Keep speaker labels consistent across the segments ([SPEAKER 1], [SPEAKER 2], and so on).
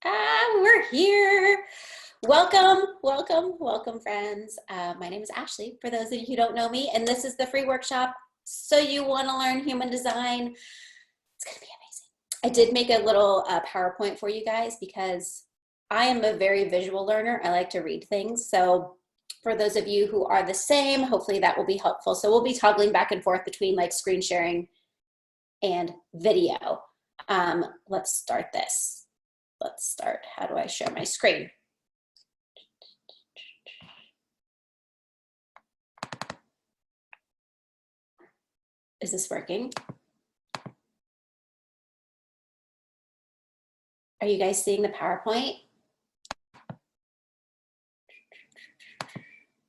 [SPEAKER 1] We're here. Welcome, friends. My name is Ashley, for those of you who don't know me, and this is the free workshop. So you want to learn human design? It's going to be amazing. I did make a little PowerPoint for you guys because I am a very visual learner. I like to read things. So for those of you who are the same, hopefully that will be helpful. So we'll be toggling back and forth between like screen sharing and video. Let's start this. Let's start. How do I share my screen? Is this working? Are you guys seeing the PowerPoint?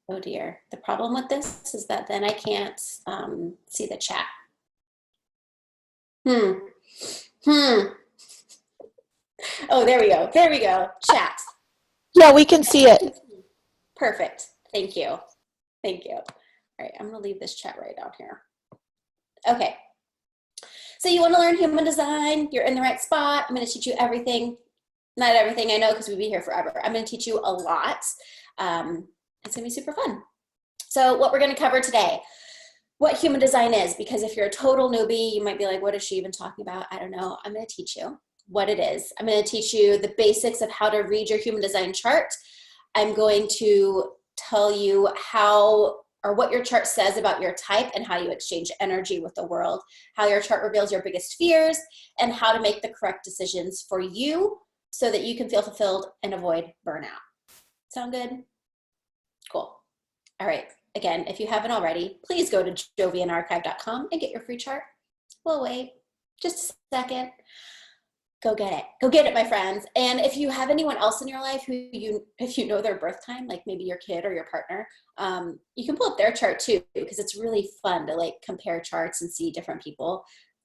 [SPEAKER 1] Oh dear. The problem with this is that then I can't see the chat. Oh, there we go. There we go. Chat.
[SPEAKER 2] Yeah, we can see it.
[SPEAKER 1] Perfect. Thank you. Thank you. All right, I'm going to leave this chat right down here. Okay. So you want to learn human design. You're in the right spot. I'm going to teach you everything. Not everything, I know, because we'd be here forever. I'm going to teach you a lot. It's going to be super fun. So what we're going to cover today, what human design is, because if you're a total newbie, you might be like, what is she even talking about? I don't know. I'm going to teach you what it is. I'm going to teach you the basics of how to read your human design chart. I'm going to tell you how or what your chart says about your type and how you exchange energy with the world, how your chart reveals your biggest fears, and how to make the correct decisions for you so that you can feel fulfilled and avoid burnout. Sound good? Cool. All right. Again, if you haven't already, please go to jovianarchive.com and get your free chart. We'll wait just a second. Go get it. Go get it, my friends. And if you have anyone else in your life who if you know their birth time, like maybe your kid or your partner, you can pull up their chart too, because it's really fun to like compare charts and see different people.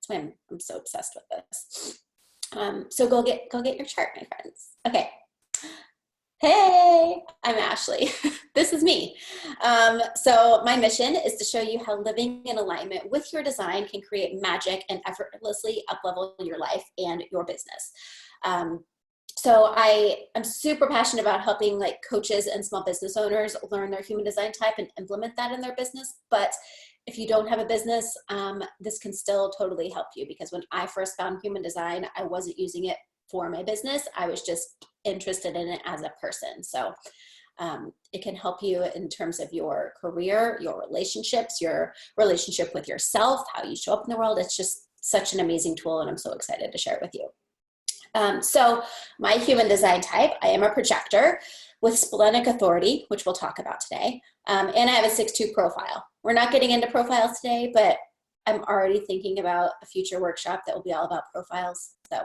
[SPEAKER 1] That's why I'm so obsessed with this. So go get your chart, my friends. Okay. Hey, I'm Ashley. This is me. So my mission is to show you how living in alignment with your design can create magic and effortlessly uplevel your life and your business. So I am super passionate about helping like coaches and small business owners learn their human design type and implement that in their business. But if you don't have a business, this can still totally help you, because when I first found human design, I wasn't using it for my business. I was just interested in it as a person. So it can help you in terms of your career, your relationships, your relationship with yourself, how you show up in the world. It's just such an amazing tool, and I'm so excited to share it with you. So my human design type, I am a projector with splenic authority, which we'll talk about today. And I have a 6-2 profile. We're not getting into profiles today, but I'm already thinking about a future workshop that will be all about profiles. So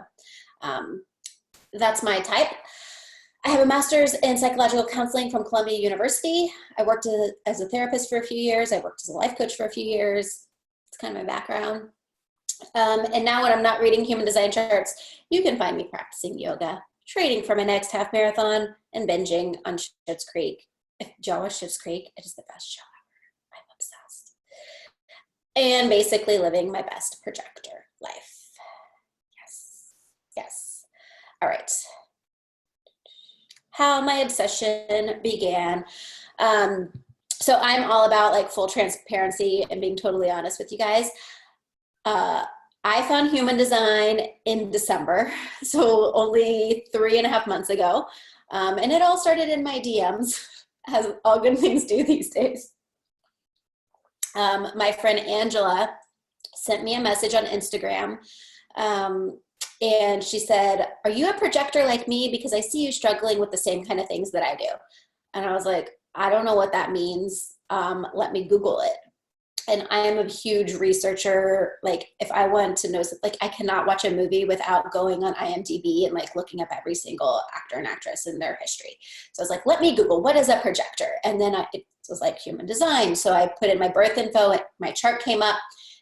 [SPEAKER 1] that's my type. I have a master's in psychological counseling from Columbia University. I worked as a therapist for a few years. I worked as a life coach for a few years. It's kind of my background. And now when I'm not reading human design charts, you can find me practicing yoga, training for my next half marathon, and binging on Schitt's Creek. If y'all watch Schitt's Creek, it is the best show ever. I'm obsessed. And basically living my best projector life. Yes. Yes. All right. How my obsession began. So I'm all about like full transparency and being totally honest with you guys. I found human design in December, so only 3.5 months ago. And it all started in my DMs, as all good things do these days. My friend Angela sent me a message on Instagram. And she said, "Are you a projector like me? Because I see you struggling with the same kind of things that I do." And I was like, I don't know what that means. Let me Google it. And I am a huge researcher. Like if I want to know, like I cannot watch a movie without going on IMDb and like looking up every single actor and actress in their history. So I was like, let me Google, what is a projector? And then it was like human design. So I put in my birth info, my chart came up,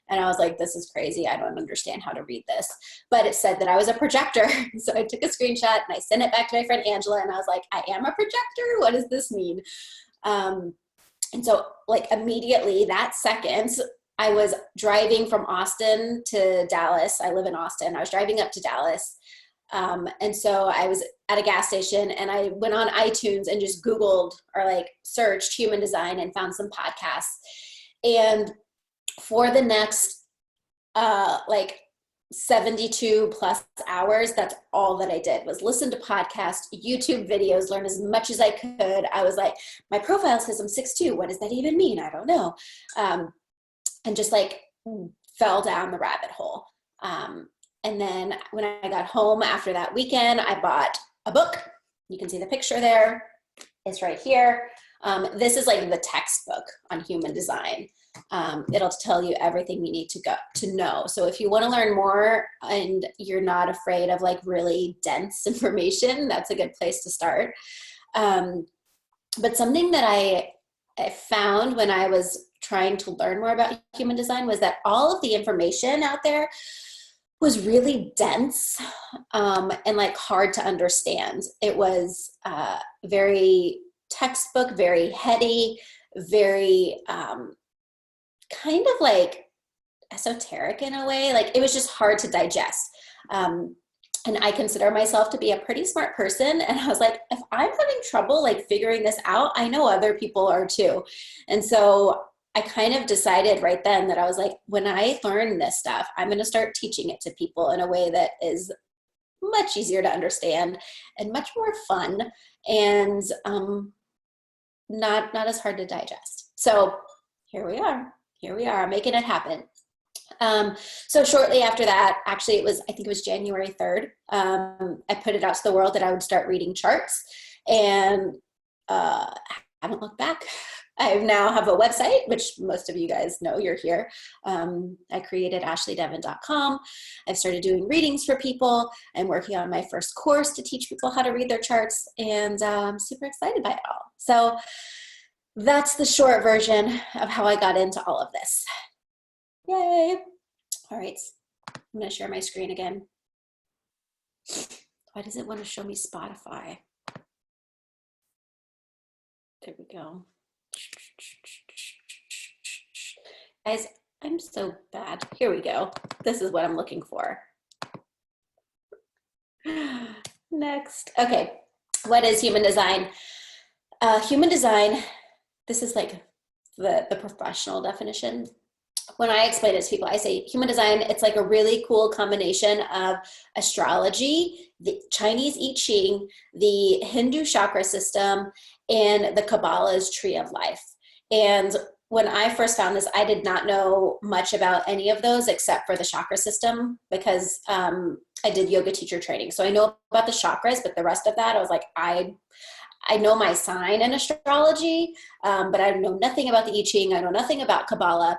[SPEAKER 1] and I was like, this is crazy. I don't understand how to read this. But it said that I was a projector. So I took a screenshot and I sent it back to my friend Angela, and I was like, I am a projector? What does this mean? And so like immediately that second, I was driving from Austin to Dallas. I live in Austin. I was driving up to Dallas And so I was at a gas station and I went on iTunes and just Googled or like searched human design and found some podcasts. And for the next like 72 plus hours, that's all that I did was listen to podcasts, YouTube videos, learn as much as I could. I was like, my profile says I'm 6'2". What does that even mean? I don't know. And just like fell down the rabbit hole. And then when I got home after that weekend, I bought a book. You can see the picture there. It's right here. This is like the textbook on human design. It'll tell you everything you need to know. So if you want to learn more and you're not afraid of like really dense information, that's a good place to start. But something that I found when I was trying to learn more about human design was that all of the information out there was really dense and like hard to understand. It was very textbook, very heady, very kind of like esoteric in a way. Like it was just hard to digest. And I consider myself to be a pretty smart person. And I was like, if I'm having trouble like figuring this out, I know other people are too. And so I kind of decided right then that I was like, when I learn this stuff, I'm going to start teaching it to people in a way that is much easier to understand and much more fun and not as hard to digest. So here we are making it happen. So shortly after that, actually I think it was January 3rd, I put it out to the world that I would start reading charts, and haven't looked back. I now have a website, which most of you guys know, you're here. I created ashleydevon.com. I've started doing readings for people. I'm working on my first course to teach people how to read their charts, and I'm super excited by it all. So that's the short version of how I got into all of this. Yay. All right, I'm gonna share my screen again. Why does it want to show me Spotify? There we go. Guys, I'm so bad. Here we go. This is what I'm looking for. Next. Okay, what is human design? Human design, this is like the professional definition. When I explain it to people, I say human design, it's like a really cool combination of astrology, the Chinese Ichi, the Hindu chakra system, and the Kabalah's tree of life. And when I first found this, I did not know much about any of those except for the chakra system because I did yoga teacher training. So I know about the chakras, but the rest of that, I was like, I know my sign in astrology, but I know nothing about the I Ching. I know nothing about Kabbalah.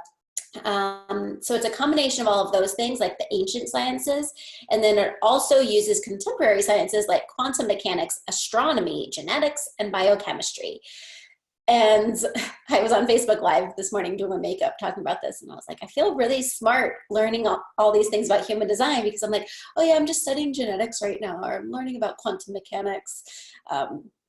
[SPEAKER 1] So it's a combination of all of those things, like the ancient sciences, and then it also uses contemporary sciences like quantum mechanics, astronomy, genetics, and biochemistry. And I was on Facebook Live this morning doing my makeup talking about this, and I was like, I feel really smart learning all these things about human design because I'm like, oh yeah, I'm just studying genetics right now, or I'm learning about quantum mechanics.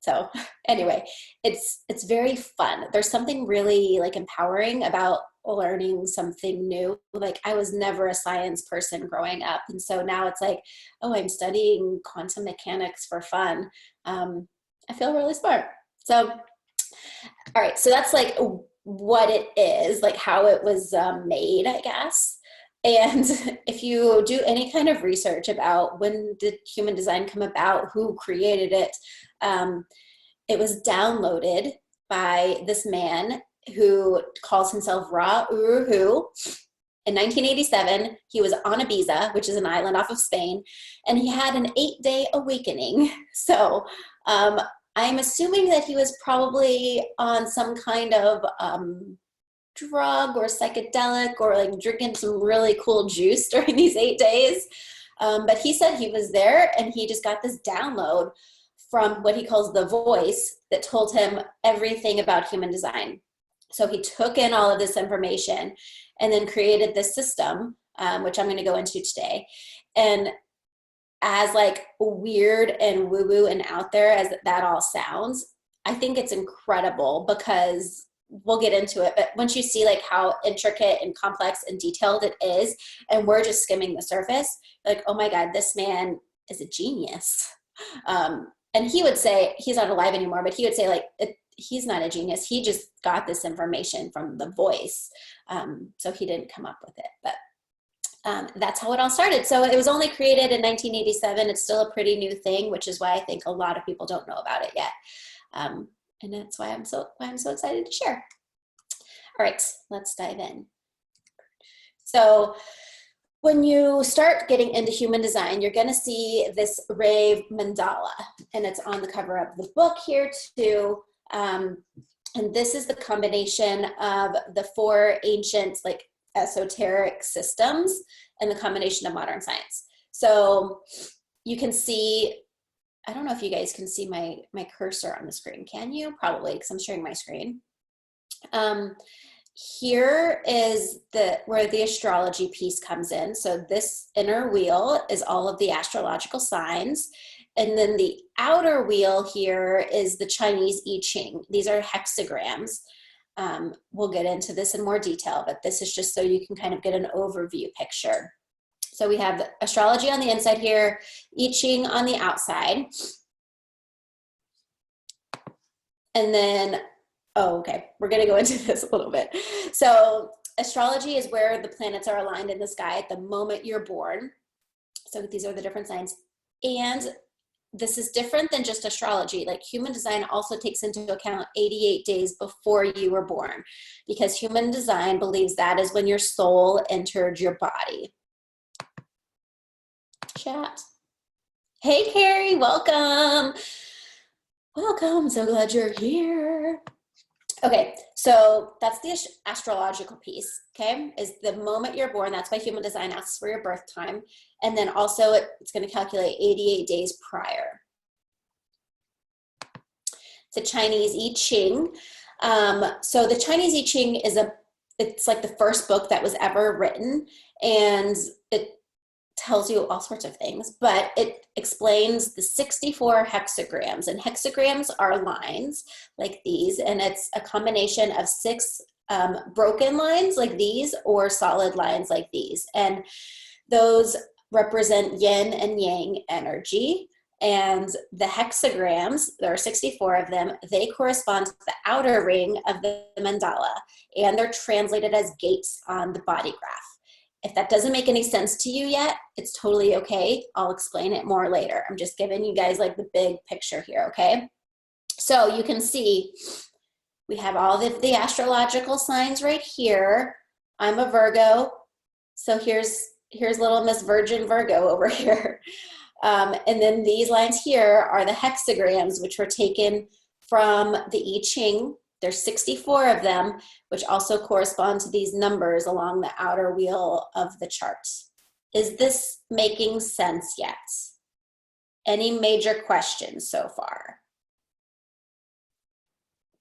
[SPEAKER 1] So anyway, it's very fun. There's something really like empowering about learning something new. Like I was never a science person growing up. And so now it's like, oh, I'm studying quantum mechanics for fun. I feel really smart. So, all right. So that's like what it is, like how it was made, I guess. And if you do any kind of research about when did human design come about, who created it, it was downloaded by this man who calls himself Ra Uruhu. In 1987, he was on Ibiza, which is an island off of Spain, and he had an 8-day awakening. So I'm assuming that he was probably on some kind of drug or psychedelic or like drinking some really cool juice during these 8 days. But he said he was there and he just got this download from what he calls the voice that told him everything about human design. So he took in all of this information and then created this system, which I'm going to go into today. And as like weird and woo-woo and out there as that all sounds, I think it's incredible because we'll get into it. But once you see like how intricate and complex and detailed it is, and we're just skimming the surface, like, oh my God, this man is a genius. And he would say, he's not alive anymore, but he would say like, he's not a genius. He just got this information from the voice. So he didn't come up with it, but that's how it all started. So it was only created in 1987. It's still a pretty new thing, which is why I think a lot of people don't know about it yet. And that's why I'm so excited to share. All right, let's dive in. So when you start getting into human design, you're gonna see this rave mandala, and it's on the cover of the book here too. And this is the combination of the 4 ancient like esoteric systems and the combination of modern science. So you can see, I don't know if you guys can see my cursor on the screen. Can you? Probably, because I'm sharing my screen. Here is where the astrology piece comes in. So this inner wheel is all of the astrological signs. And then the outer wheel here is the Chinese I Ching. These are hexagrams. We'll get into this in more detail, but this is just so you can kind of get an overview picture. So we have astrology on the inside here, I Ching on the outside. And then, oh, okay, we're gonna go into this a little bit. So astrology is where the planets are aligned in the sky at the moment you're born. So these are the different signs. And this is different than just astrology. Like human design also takes into account 88 days before you were born, because human design believes that is when your soul entered your body. Chat. Hey, Carrie, welcome. Welcome, so glad you're here. Okay, so that's the astrological piece, okay, is the moment you're born. That's why human design asks for your birth time. And then also it's going to calculate 88 days prior. The Chinese I Ching. So the Chinese I Ching is it's like the first book that was ever written, and it tells you all sorts of things, but it explains the 64 hexagrams, and hexagrams are lines like these, and it's a combination of 6 broken lines like these or solid lines like these, and those represent yin and yang energy. And the hexagrams, there are 64 of them, they correspond to the outer ring of the mandala, and they're translated as gates on the body graph. If that doesn't make any sense to you yet, it's totally okay. I'll explain it more later. I'm just giving you guys like the big picture here, okay? So you can see we have all the astrological signs right here. I'm a Virgo, so here's little Miss Virgin Virgo over here. And then these lines here are the hexagrams, which were taken from the I Ching. There's 64 of them, which also correspond to these numbers along the outer wheel of the chart. Is this making sense yet? Any major questions so far?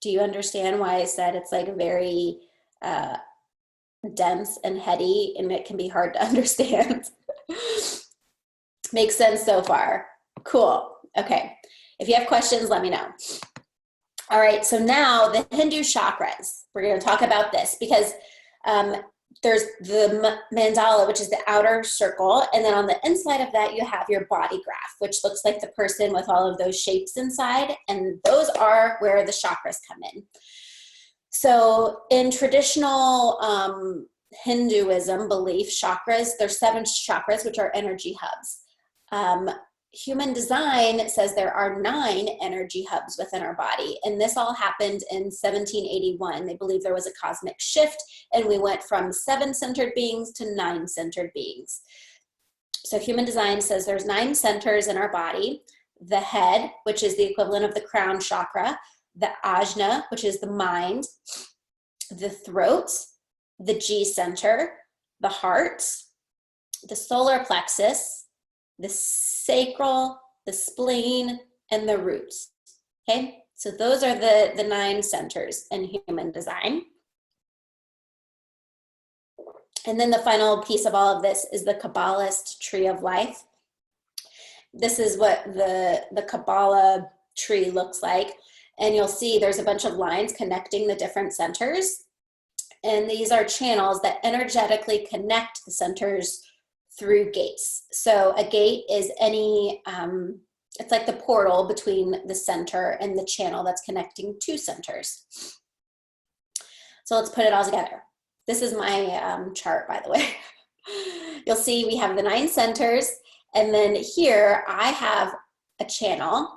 [SPEAKER 1] Do you understand why I said it's like very dense and heady, and it can be hard to understand? Makes sense so far? Cool. Okay. If you have questions, let me know. All right, so now the Hindu chakras. We're going to talk about this because there's the mandala, which is the outer circle, and then on the inside of that you have your body graph, which looks like the person with all of those shapes inside, and those are where the chakras come in. So in traditional Hinduism belief, chakras, there's 7 chakras, which are energy hubs. Human design says there are 9 energy hubs within our body, and this all happened in 1781. They believe there was a cosmic shift, and we went from 7-centered beings to 9-centered beings. So human design says there's 9 centers in our body: the head, which is the equivalent of the crown chakra; the ajna, which is the mind; the throat; the G center; the heart; the solar plexus; the sacral, the spleen, and the roots. Okay, so those are the 9 centers in human design. And then the final piece of all of this is the Kabbalist tree of life. This is what the Kabalah tree looks like. And you'll see there's a bunch of lines connecting the different centers. And these are channels that energetically connect the centers through gates. So a gate is any, it's like the portal between the center and the channel that's connecting two centers. So let's put it all together. This is my chart, by the way. You'll see we have the 9 centers, and then here I have a channel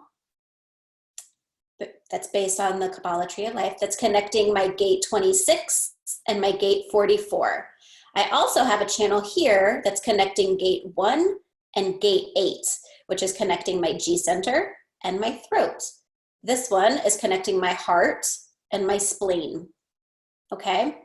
[SPEAKER 1] that's based on the Kabalah Tree of Life that's connecting my gate 26 and my gate 44. I also have a channel here that's connecting gate 1 and gate 8, which is connecting my G center and my throat. This one is connecting my heart and my spleen, okay?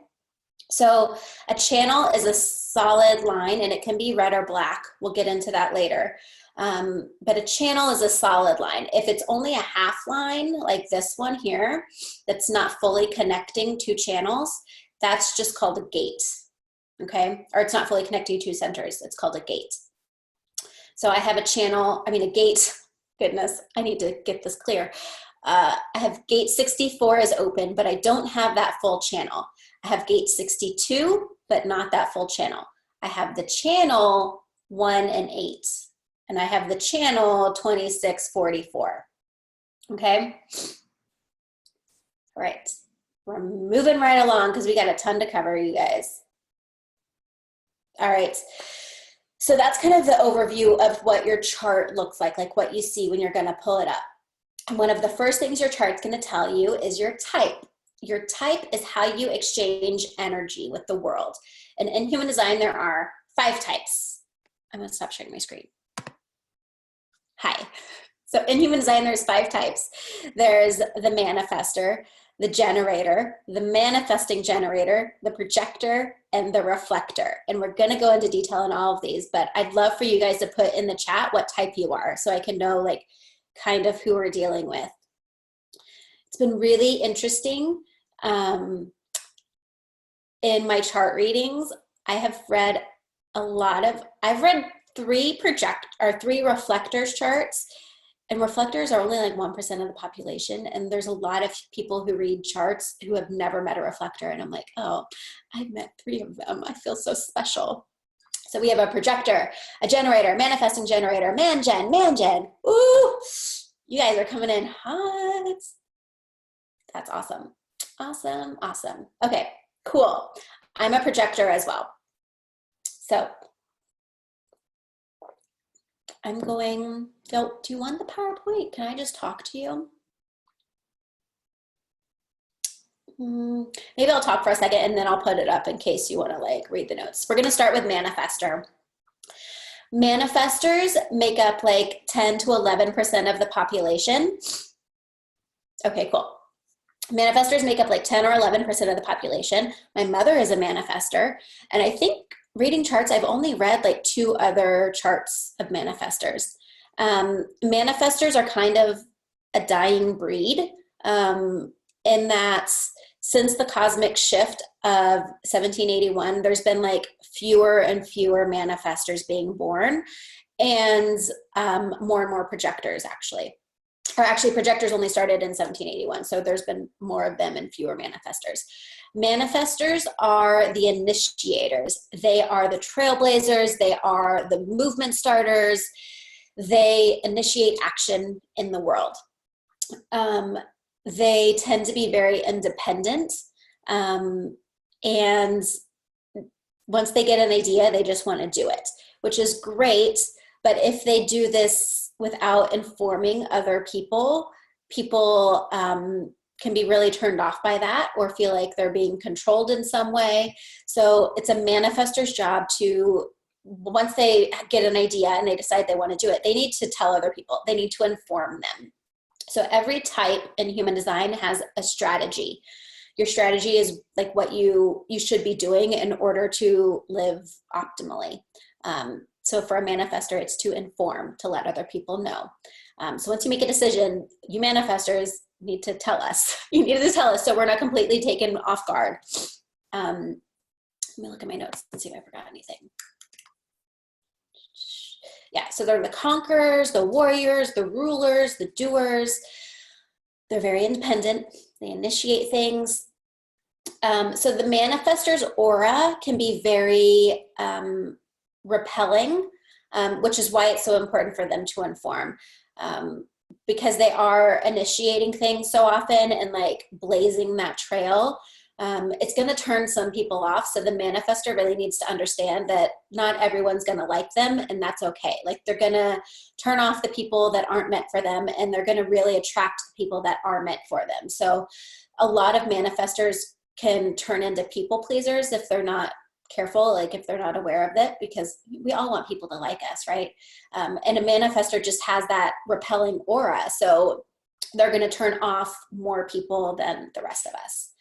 [SPEAKER 1] So a channel is a solid line, and it can be red or black. We'll get into that later. But a channel is a solid line. If it's only a half line, like this one here, that's not fully connecting two channels, that's just called a gate, okay? Or it's not fully connecting two centers, it's called a gate. So I have a channel, I mean a gate, goodness, I need to get this clear. I have gate 64 is open, but I don't have that full channel. I have gate 62, but not that full channel. I have the channel 1 and 8, and I have the channel 26, 44, okay? All right, we're moving right along because we got a ton to cover, you guys. All right, so that's kind of the overview of what your chart looks like what you see when you're gonna pull it up. And one of the first things your chart's gonna tell you is your type. Your type is how you exchange energy with the world. And in human design, there are 5 types. I'm gonna stop sharing my screen. Hi. So in human design, there's 5 types. There's the manifester, the generator, the manifesting generator, the projector, and the reflector. And we're gonna go into detail on all of these, but I'd love for you guys to put in the chat what type you are so I can know like kind of who we're dealing with. It's been really interesting. In my chart readings, I have read I've read 3 reflectors charts, and reflectors are only like 1% of the population. And there's a lot of people who read charts who have never met a reflector. And I'm like, oh, I've met 3 of them. I feel so special. So we have a projector, a generator, manifesting generator, man-gen. Ooh, you guys are coming in hot. That's awesome. Awesome. Okay, cool. I'm a projector as well. So I'm going, do you want the PowerPoint? Can I just talk to you? Maybe I'll talk for a second and then I'll put it up in case you want to like read the notes. We're going to start with manifester. Manifestors make up like 10 to 11% of the population. Okay, cool. Manifestors make up like 10 or 11% of the population. My mother is a manifester, and I think reading charts, I've only read like 2 other charts of manifestors. Manifestors are kind of a dying breed in that since the cosmic shift of 1781, there's been like fewer and fewer manifestors being born, and more projectors actually. Or actually, projectors only started in 1781, so there's been more of them and fewer manifestors. Manifestors are the initiators. They are the trailblazers. They are the movement starters. They initiate action in the world. They tend to be very independent, and once they get an idea, they just want to do it, which is great. But if they do this without informing other people, people can be really turned off by that or feel like they're being controlled in some way. So it's a manifestor's job to, once they get an idea and they decide they want to do it, they need to tell other people. They need to inform them. So every type in human design has a strategy. Your strategy is like what you should be doing in order to live optimally. So for a manifestor, it's to inform, to let other people know. So once you make a decision, you manifestors need to tell us. You need to tell us so we're not completely taken off guard. Let me look at my notes and see if I forgot anything. Yeah, so they're the conquerors, the warriors, the rulers, the doers. They're very independent. They initiate things. So the manifestor's aura can be very repelling, which is why it's so important for them to inform, because they are initiating things so often and like blazing that trail. It's going to turn some people off. So the manifestor really needs to understand that not everyone's going to like them, and that's okay. Like they're going to turn off the people that aren't meant for them, and they're going to really attract the people that are meant for them. So a lot of manifestors can turn into people pleasers if they're not careful, like if they're not aware of it, because we all want people to like us, right? And a manifestor just has that repelling aura. So they're going to turn off more people than the rest of us.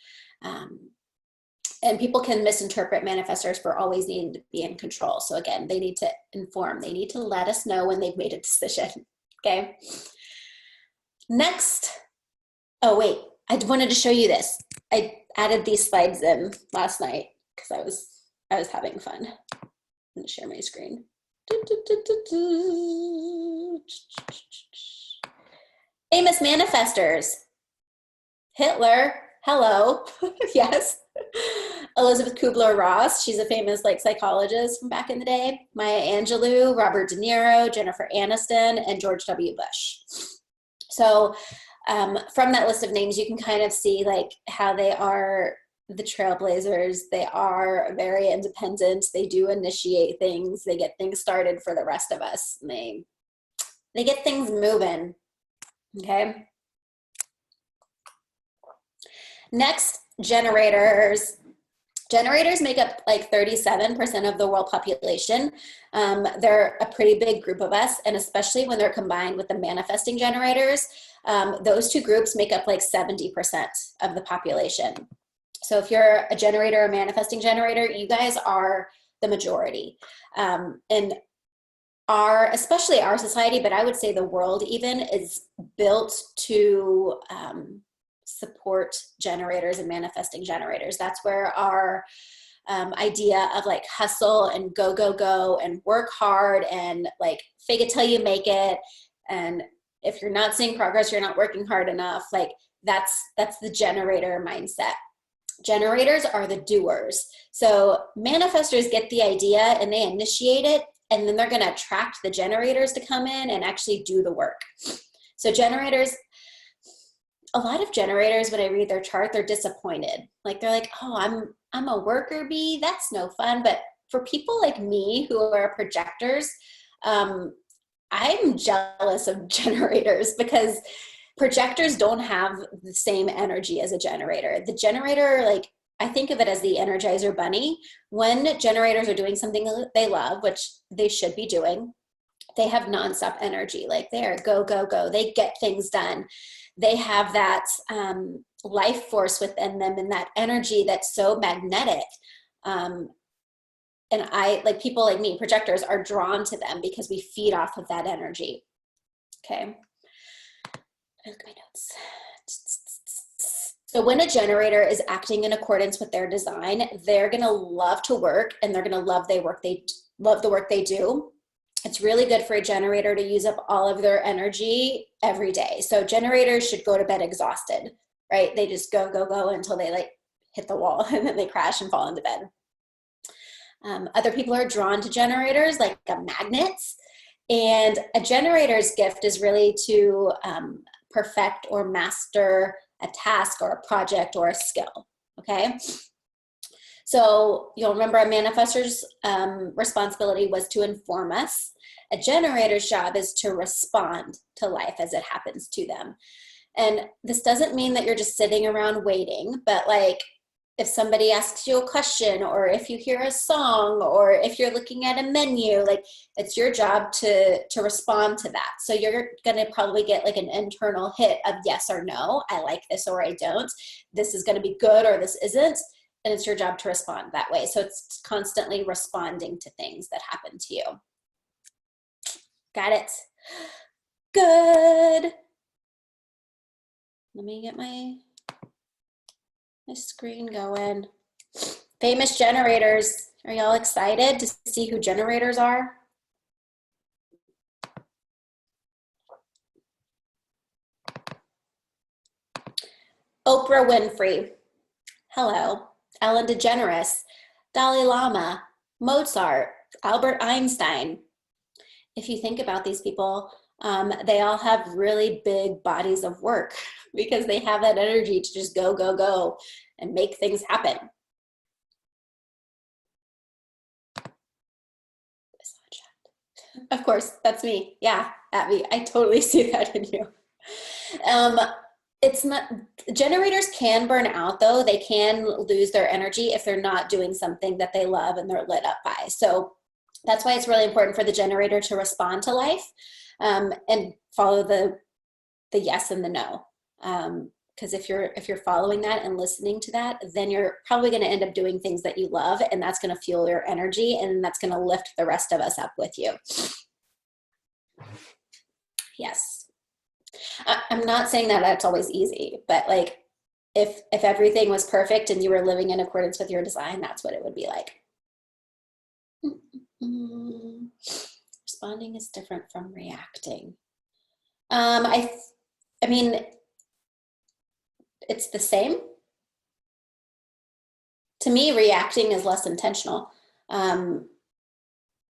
[SPEAKER 1] And people can misinterpret manifestors for always needing to be in control. So again, they need to inform. They need to let us know when they've made a decision. Okay. Next. Oh, wait. I wanted to show you this. I added these slides in last night because I was having fun. I'm going to share my screen. Famous manifestors. Hitler. Hello. Yes. Elizabeth Kubler-Ross. She's a famous like psychologist from back in the day. Maya Angelou, Robert De Niro, Jennifer Aniston, and George W. Bush. So from that list of names, you can kind of see like how they are the trailblazers. They are very independent. They do initiate things. They get things started for the rest of us. And they get things moving. Okay. Next, generators. Generators make up like 37% of the world population. They're a pretty big group of us, and especially when they're combined with the manifesting generators, those two groups make up like 70% of the population. So if you're a generator or manifesting generator, you guys are the majority. And especially our society, but I would say the world even, is built to support generators and manifesting generators. That's where our idea of like hustle and go and work hard and like fake it till you make it. And if you're not seeing progress, you're not working hard enough. Like that's the generator mindset. Generators are the doers. So manifestors get the idea and they initiate it, and then they're going to attract the generators to come in and actually do the work. So generators, a lot of generators, when I read their chart, they're disappointed. Like they're like, oh, I'm a worker bee. That's no fun. But for people like me who are projectors, I'm jealous of generators because projectors don't have the same energy as a generator. The generator, like, I think of it as the Energizer Bunny. When generators are doing something they love, which they should be doing, they have nonstop energy. Like they are go. They get things done. They have that life force within them and that energy that's so magnetic. And like people like me, projectors, are drawn to them because we feed off of that energy. Okay. Look at my notes. So when a generator is acting in accordance with their design, they're going to love to work, and they're going to love the work they do. It's really good for a generator to use up all of their energy every day. So generators should go to bed exhausted, right? They just go until they like hit the wall and then they crash and fall into bed. Other people are drawn to generators like magnets. And a generator's gift is really to perfect or master a task or a project or a skill, okay? So you'll remember a manifestor's responsibility was to inform us. A generator's job is to respond to life as it happens to them. And this doesn't mean that you're just sitting around waiting, but like if somebody asks you a question, or if you hear a song, or if you're looking at a menu, like it's your job to respond to that. So you're going to probably get like an internal hit of yes or no. I like this or I don't. This is going to be good or this isn't. And it's your job to respond that way. So it's constantly responding to things that happen to you. Got it? Good. Let me get my screen going. Famous generators. Are y'all excited to see who generators are? Oprah Winfrey. Hello. Ellen DeGeneres, Dalai Lama, Mozart, Albert Einstein. If you think about these people, they all have really big bodies of work because they have that energy to just go, go, go and make things happen. Of course, that's me. Yeah, Abby, I totally see that in you. It's not, generators can burn out though. They can lose their energy if they're not doing something that they love and they're lit up by. So that's why it's really important for the generator to respond to life and follow the yes and the no. Because if you're following that and listening to that, then you're probably going to end up doing things that you love, and that's going to fuel your energy, and that's going to lift the rest of us up with you. Yes. I'm not saying that that's always easy, but like if everything was perfect and you were living in accordance with your design, that's what it would be like. Responding is different from reacting. I mean, it's the same. To me, reacting is less intentional.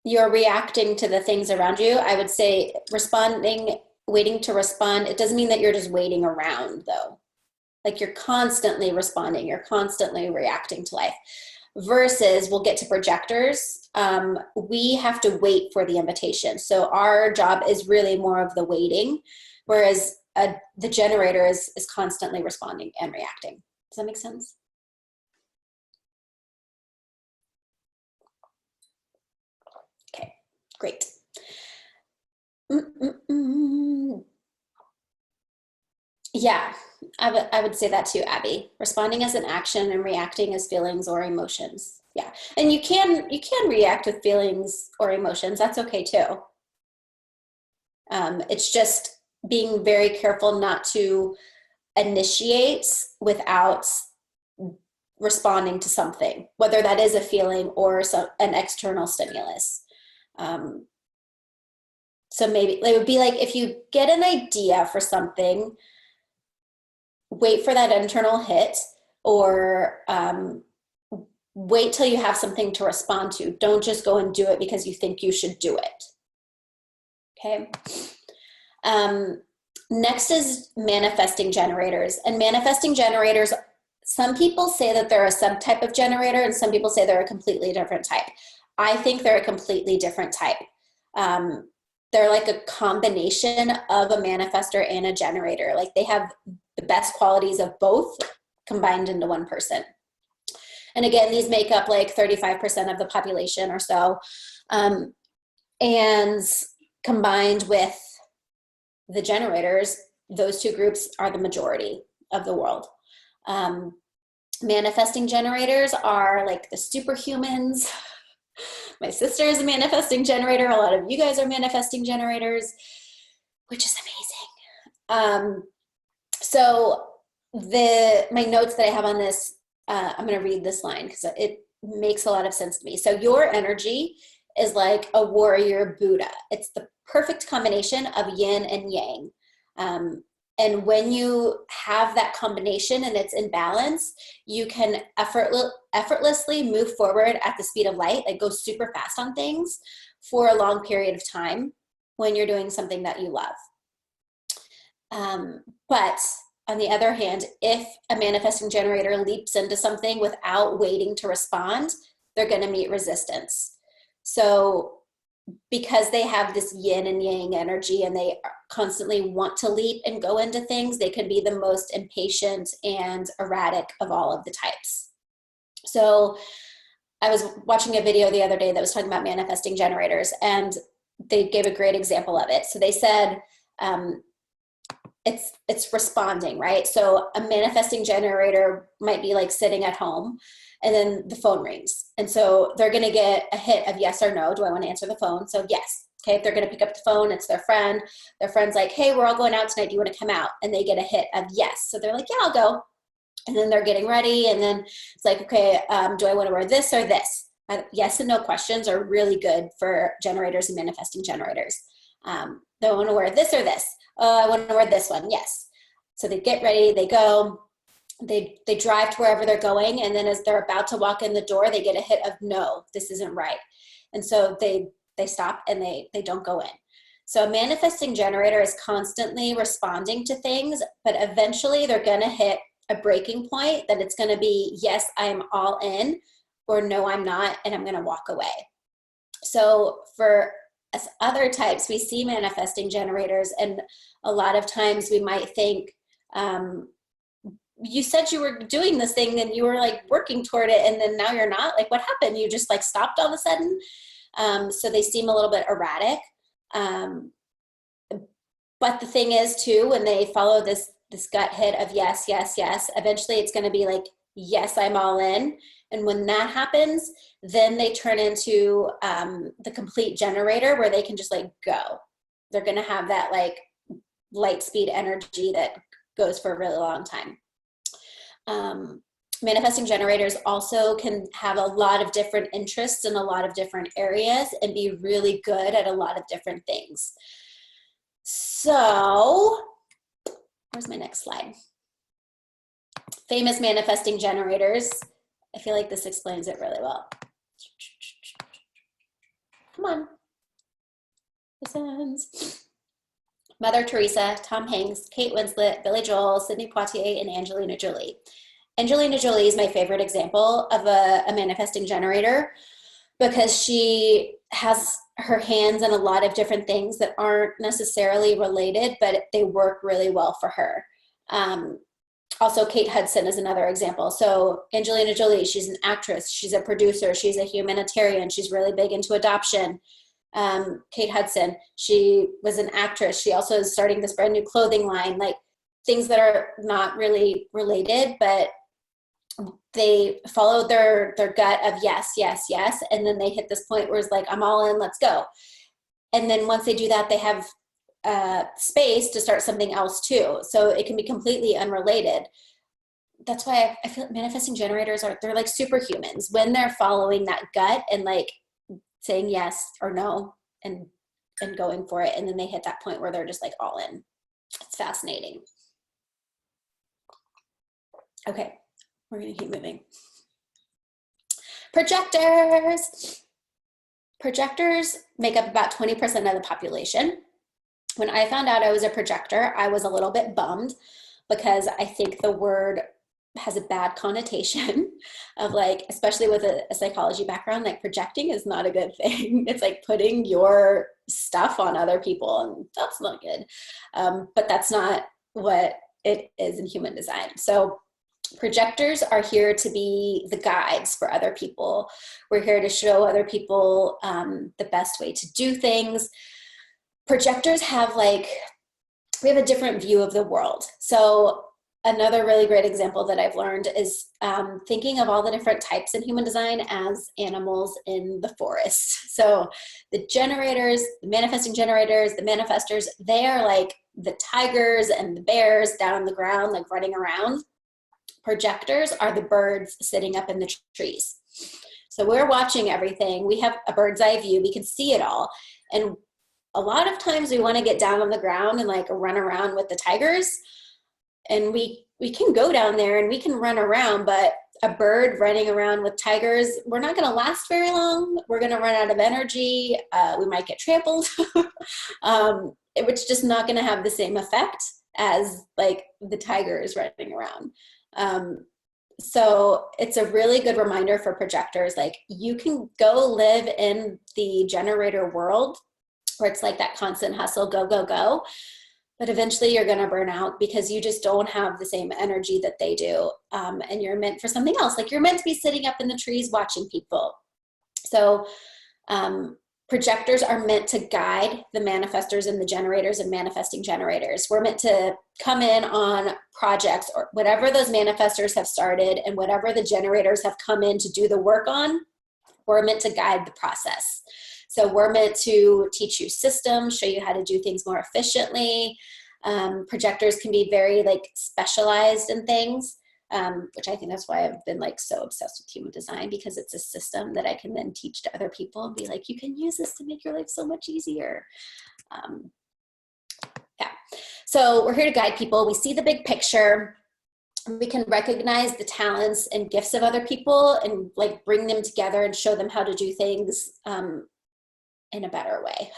[SPEAKER 1] You're reacting to the things around you. I would say responding, waiting to respond, it doesn't mean that you're just waiting around though. Like you're constantly responding, you're constantly reacting to life. Versus, we'll get to projectors, we have to wait for the invitation. So our job is really more of the waiting, whereas the generator is constantly responding and reacting. Does that make sense? Okay, great. Yeah, I would say that too, Abby. Responding as an action and reacting as feelings or emotions. Yeah, and you can react with feelings or emotions. That's okay too. It's just being very careful not to initiate without responding to something, whether that is a feeling or an external stimulus. So maybe it would be like if you get an idea for something, wait for that internal hit, or wait till you have something to respond to. Don't just go and do it because you think you should do it. Okay. Next is manifesting generators. And manifesting generators, some people say that they're a subtype of generator and some people say they're a completely different type. I think they're a completely different type. They're like a combination of a manifestor and a generator. Like they have the best qualities of both combined into one person. And again, these make up like 35% of the population or so. And combined with the generators, those two groups are the majority of the world. Manifesting generators are like the superhumans. My sister is a manifesting generator. A lot of you guys are manifesting generators, which is amazing. So my notes that I have on this, I'm going to read this line because it makes a lot of sense to me. So your energy is like a warrior Buddha. It's the perfect combination of yin and yang. And when you have that combination and it's in balance, you can effortlessly move forward at the speed of light, like go super fast on things for a long period of time when you're doing something that you love. But on the other hand, if a manifesting generator leaps into something without waiting to respond, they're going to meet resistance. So because they have this yin and yang energy and they constantly want to leap and go into things, they can be the most impatient and erratic of all of the types. So I was watching a video the other day that was talking about manifesting generators, and they gave a great example of it. So they said, it's responding, right? So a manifesting generator might be like sitting at home and then the phone rings. And so they're going to get a hit of yes or no. Do I want to answer the phone? So yes. Okay. If they're going to pick up the phone, it's their friend. Their friend's like, hey, we're all going out tonight. Do you want to come out? And they get a hit of yes. So they're like, yeah, I'll go. And then they're getting ready. And then it's like, okay, do I want to wear this or this? Yes and no questions are really good for generators and manifesting generators. Do I want to wear this or this? I want to wear this one. Yes. So they get ready, they go, they drive to wherever they're going. And then as they're about to walk in the door, they get a hit of no, this isn't right. And so they stop and they don't go in. So a manifesting generator is constantly responding to things, but eventually they're going to hit a breaking point that it's going to be, yes, I'm all in, or no, I'm not, and I'm going to walk away. So for us other types, we see manifesting generators, and a lot of times we might think, you said you were doing this thing and you were like working toward it, and then now you're not. Like, what happened? You just like stopped all of a sudden? So they seem a little bit erratic. But the thing is too, when they follow this gut hit of yes, yes, yes, eventually it's going to be like, yes, I'm all in. And when that happens, then they turn into the complete generator, where they can just like go. They're going to have that like light speed energy that goes for a really long time. Manifesting generators also can have a lot of different interests in a lot of different areas and be really good at a lot of different things. So, where's my next slide? Famous manifesting generators. I feel like this explains it really well. Come on. Listens. Mother Teresa, Tom Hanks, Kate Winslet, Billy Joel, Sidney Poitier, and Angelina Jolie. Angelina Jolie is my favorite example of a manifesting generator, because she has her hands in a lot of different things that aren't necessarily related, but they work really well for her. Also, Kate Hudson is another example. So Angelina Jolie, she's an actress, she's a producer, she's a humanitarian, she's really big into adoption. Kate Hudson, she was an actress. She also is starting this brand new clothing line, like things that are not really related, but they follow their gut of yes, yes, yes. And then they hit this point where it's like, I'm all in, let's go. And then once they do that, they have space to start something else too. So it can be completely unrelated. That's why I feel like manifesting generators they're like superhumans when they're following that gut and like saying yes or no and going for it. And then they hit that point where they're just like all in. It's fascinating. Okay. We're going to keep moving. Projectors. Projectors make up about 20% of the population. When I found out I was a projector, I was a little bit bummed, because I think the word has a bad connotation of like, especially with a psychology background, like projecting is not a good thing. It's like putting your stuff on other people, and that's not good. But that's not what it is in human design. So projectors are here to be the guides for other people. We're here to show other people the best way to do things. Projectors have we have a different view of the world. So another really great example that I've learned is thinking of all the different types in human design as animals in the forest. So the generators, the manifesting generators, the manifestors, they are like the tigers and the bears down on the ground, like running around. Projectors are the birds sitting up in the trees. So we're watching everything. We have a bird's eye view. We can see it all. And a lot of times we want to get down on the ground and like run around with the tigers. And we can go down there and we can run around, but a bird running around with tigers, we're not going to last very long. We're going to run out of energy. We might get trampled. It's just not going to have the same effect as like the tigers running around. So it's a really good reminder for projectors, like you can go live in the generator world where it's like that constant hustle, go, go, go. But eventually you're going to burn out because you just don't have the same energy that they do. And you're meant for something else. Like you're meant to be sitting up in the trees watching people. So projectors are meant to guide the manifestors and the generators and manifesting generators. We're meant to come in on projects or whatever those manifestors have started and whatever the generators have come in to do the work on, we're meant to guide the process. So we're meant to teach you systems, show you how to do things more efficiently. Projectors can be very like specialized in things, which I think that's why I've been like so obsessed with human design, because it's a system that I can then teach to other people and be like, you can use this to make your life so much easier. Yeah. So we're here to guide people. We see the big picture. we can recognize the talents and gifts of other people and like bring them together and show them how to do things in a better way.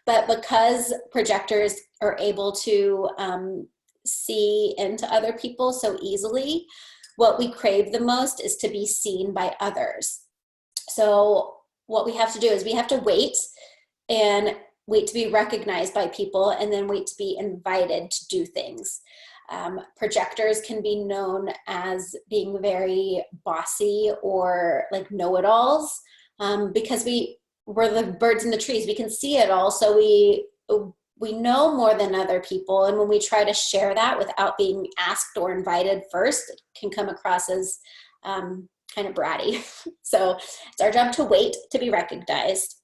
[SPEAKER 1] But because projectors are able to see into other people so easily, what we crave the most is to be seen by others. So what we have to do is we have to wait to be recognized by people, and then wait to be invited to do things. Projectors can be known as being very bossy or like know-it-alls, because we're the birds in the trees. We can see it all, so we know more than other people, and when we try to share that without being asked or invited first, it can come across as kind of bratty. So it's our job to wait to be recognized.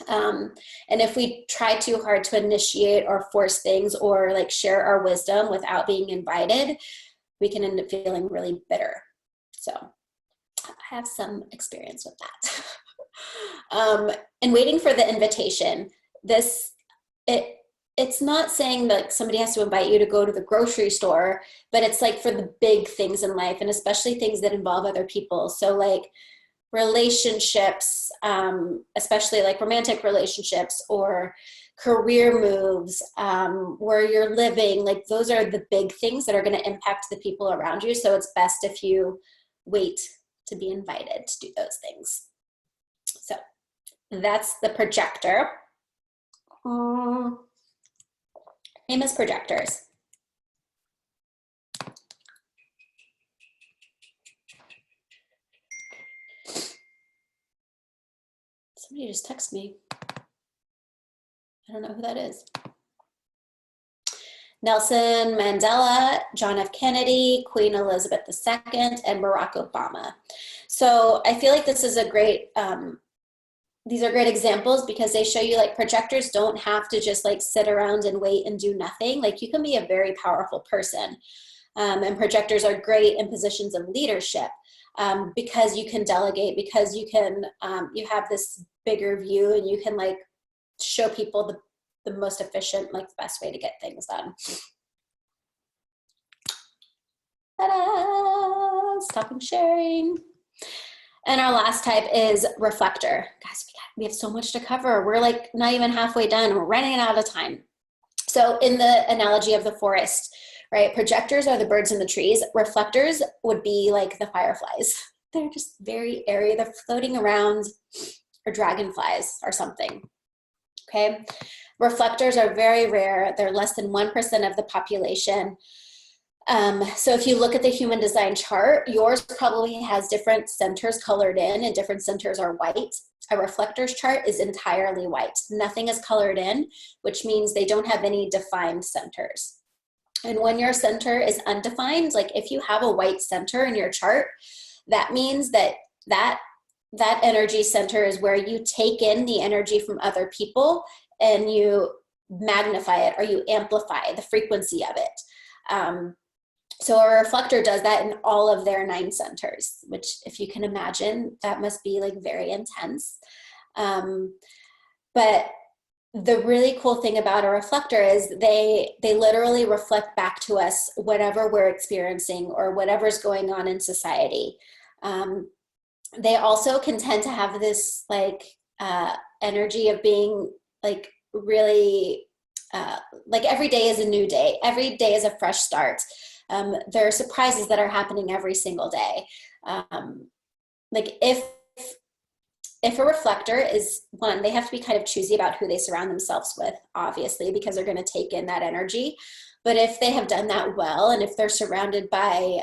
[SPEAKER 1] And if we try too hard to initiate or force things or like share our wisdom without being invited, we can end up feeling really bitter. So I have some experience with that. And waiting for the invitation, it's not saying that somebody has to invite you to go to the grocery store, but it's like for the big things in life, and especially things that involve other people. So like relationships, especially like romantic relationships or career moves, where you're living, like those are the big things that are going to impact the people around you. So it's best if you wait to be invited to do those things. So that's the projector. Famous projectors. Somebody just texted me. I don't know who that is. Nelson Mandela, John F. Kennedy, Queen Elizabeth II, and Barack Obama. So I feel like this is a great, these are great examples because they show you like projectors don't have to just like sit around and wait and do nothing. Like you can be a very powerful person. And projectors are great in positions of leadership because you can delegate, because you can, you have this bigger view and you can like show people the most efficient, like the best way to get things done. Ta-da! Stopping sharing. And our last type is reflector. Guys, we have so much to cover. We're like not even halfway done. We're running out of time. So in the analogy of the forest, right, projectors are the birds in the trees. Reflectors would be like the fireflies. They're just very airy. They're floating around, or dragonflies or something, okay? Reflectors are very rare. They're less than 1% of the population. So if you look at the human design chart, yours probably has different centers colored in and different centers are white. A reflector's chart is entirely white. Nothing is colored in, which means they don't have any defined centers. And when your center is undefined, like if you have a white center in your chart, that means that energy center is where you take in the energy from other people and you magnify it or you amplify the frequency of it. So a reflector does that in all of their 9 centers, which if you can imagine, that must be like very intense. But the really cool thing about a reflector is they literally reflect back to us whatever we're experiencing or whatever's going on in society. They also can tend to have this like energy of being like really like every day is a new day. Every day is a fresh start. There are surprises that are happening every single day. Like if a reflector is one, they have to be kind of choosy about who they surround themselves with, obviously, because they're going to take in that energy. But if they have done that well, and if they're surrounded by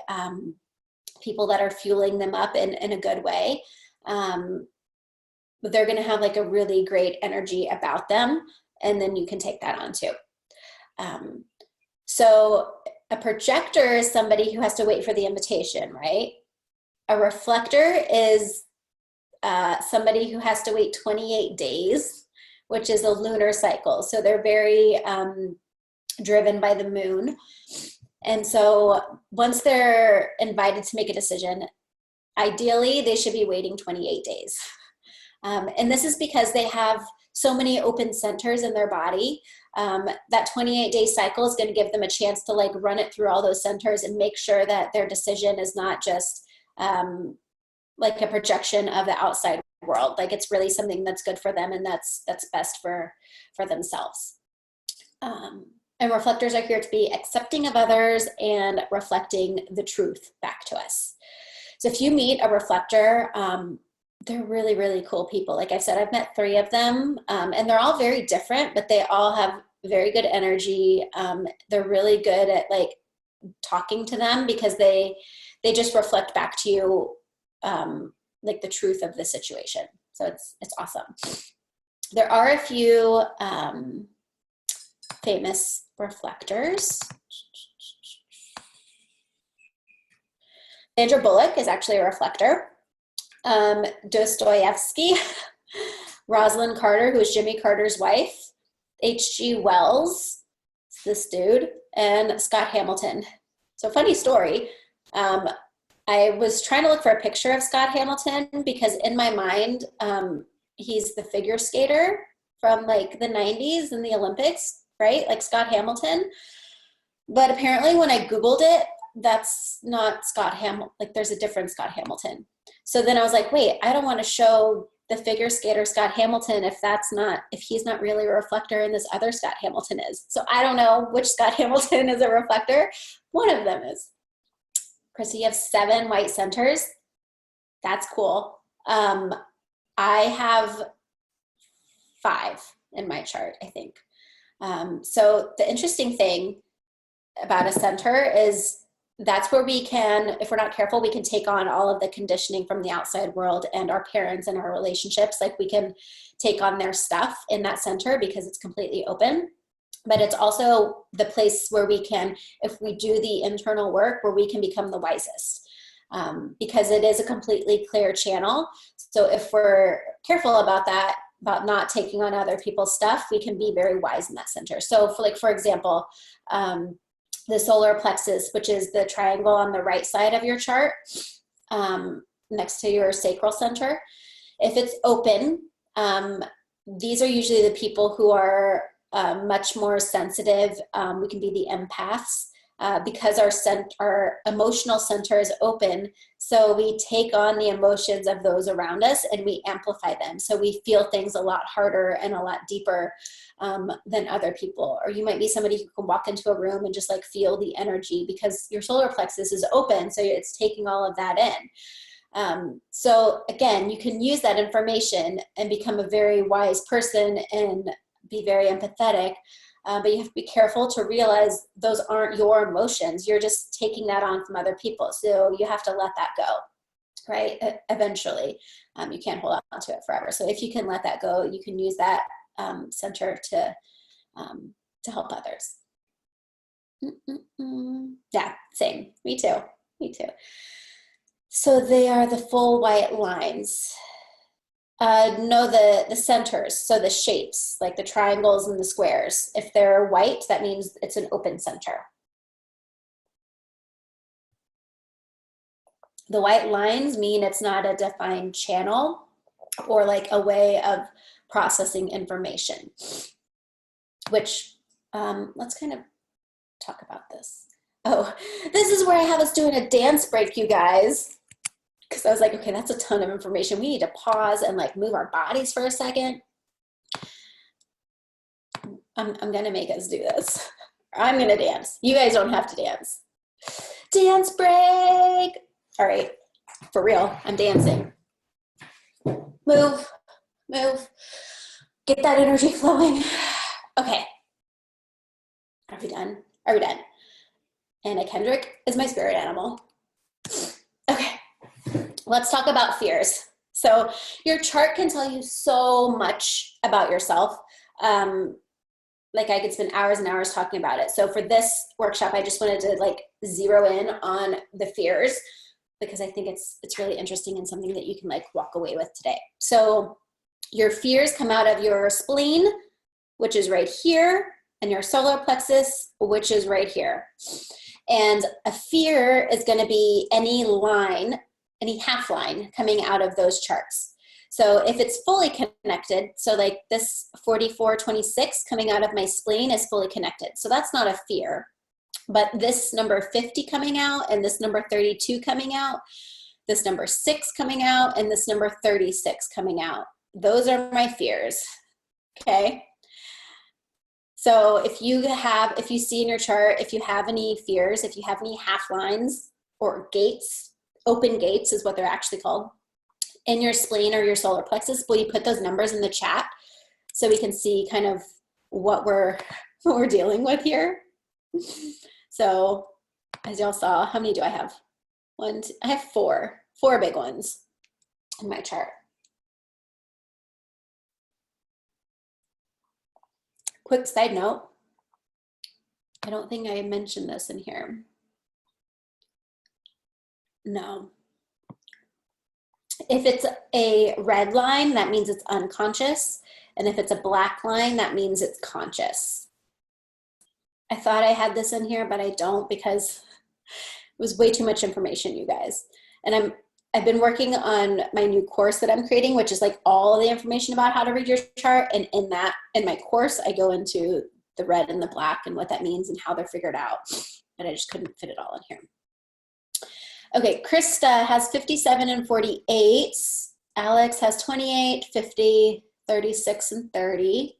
[SPEAKER 1] people that are fueling them up in a good way, they're going to have like a really great energy about them. And then you can take that on too. So a projector is somebody who has to wait for the invitation, right? A reflector is somebody who has to wait 28 days, which is a lunar cycle. So they're very driven by the moon. And so once they're invited to make a decision, ideally they should be waiting 28 days. And this is because they have so many open centers in their body. That 28-day cycle is going to give them a chance to like run it through all those centers and make sure that their decision is not just like a projection of the outside world. Like it's really something that's good for them and that's best for themselves. And reflectors are here to be accepting of others and reflecting the truth back to us. So if you meet a reflector, they're really, really cool people. Like I said, I've met 3 of them, and they're all very different, but they all have very good energy. They're really good at like talking to them because they just reflect back to you like the truth of the situation. So it's awesome. There are a few famous reflectors. Sandra Bullock is actually a reflector. Dostoevsky, Rosalind Carter, who is Jimmy Carter's wife, H.G. Wells, this dude, and Scott Hamilton. So funny story. I was trying to look for a picture of Scott Hamilton because in my mind, he's the figure skater from like the 90s in the Olympics, right? Like Scott Hamilton. But apparently when I Googled it, that's not Scott Hamilton. Like there's a different Scott Hamilton. So then I was like, wait, I don't want to show the figure skater Scott Hamilton if he's not really a reflector and this other Scott Hamilton is. So I don't know which Scott Hamilton is a reflector. One of them is. Chrissy, you have 7 white centers. That's cool. I have 5 in my chart, I think. So the interesting thing about a center is that's where we can, if we're not careful, we can take on all of the conditioning from the outside world and our parents and our relationships. Like we can take on their stuff in that center because it's completely open. But it's also the place where we can, if we do the internal work, where we can become the wisest because it is a completely clear channel. So if we're careful about that, about not taking on other people's stuff, we can be very wise in that center. So for example, the solar plexus, which is the triangle on the right side of your chart, next to your sacral center, if it's open, these are usually the people who are much more sensitive. We can be the empaths because our emotional center is open. So we take on the emotions of those around us and we amplify them. So we feel things a lot harder and a lot deeper than other people. Or you might be somebody who can walk into a room and just like feel the energy because your solar plexus is open. So it's taking all of that in. So again, you can use that information and become a very wise person and be very empathetic, but you have to be careful to realize those aren't your emotions. You're just taking that on from other people. So you have to let that go, right? Eventually, you can't hold on to it forever. So if you can let that go, you can use that center to help others. Yeah, same. Me too. So they are the full white lines. No, the centers, so the shapes, like the triangles and the squares. If they're white, that means it's an open center. The white lines mean it's not a defined channel or like a way of processing information, which let's kind of talk about this. Oh, this is where I have us doing a dance break, you guys. Because I was like, okay, that's a ton of information. We need to pause and like move our bodies for a second. I'm going to make us do this. I'm going to dance. You guys don't have to dance. Dance break. All right, for real, I'm dancing. Move. Get that energy flowing. Okay. Are we done? Anna Kendrick is my spirit animal. Okay. Let's talk about fears. So your chart can tell you so much about yourself. Like I could spend hours and hours talking about it. So for this workshop, I just wanted to like zero in on the fears because I think it's really interesting and something that you can like walk away with today. So your fears come out of your spleen, which is right here, and your solar plexus, which is right here. And a fear is going to be any line, any half line coming out of those charts. So if it's fully connected, so like this 4426 coming out of my spleen is fully connected. So that's not a fear. But this number 50 coming out and this number 32 coming out, this number 6 coming out and this number 36 coming out, those are my fears, okay? So if you see in your chart, if you have any fears, if you have any half lines or gates, open gates is what they're actually called, in your spleen or your solar plexus, will you put those numbers in the chat so we can see kind of what we're dealing with here? So as y'all saw, how many do I have? I have four big ones in my chart. Quick side note, I don't think I mentioned this in here. No. If it's a red line, that means it's unconscious. And if it's a black line, that means it's conscious. I thought I had this in here, but I don't because it was way too much information, you guys. And I've been working on my new course that I'm creating, which is like all of the information about how to read your chart. And in my course, I go into the red and the black and what that means and how they're figured out. But I just couldn't fit it all in here. Okay, Krista has 57 and 48. Alex has 28, 50, 36, and 30.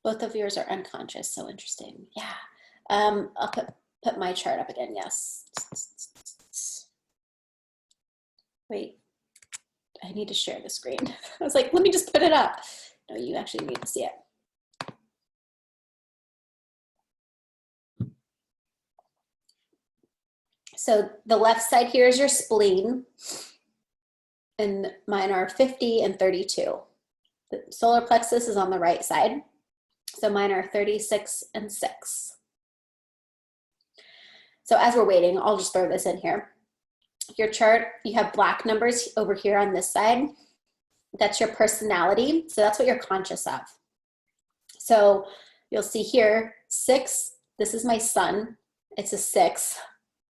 [SPEAKER 1] Both of yours are unconscious, so interesting. Yeah, I'll put my chart up again, yes. Wait, I need to share the screen. I was like, let me just put it up. No, you actually need to see it. So the left side here is your spleen, and mine are 50 and 32. The solar plexus is on the right side. So mine are 36 and 6. So as we're waiting, I'll just throw this in here. Your chart, you have black numbers over here on this side. That's your personality. So that's what you're conscious of. So you'll see here, 6, this is my sun. It's a 6,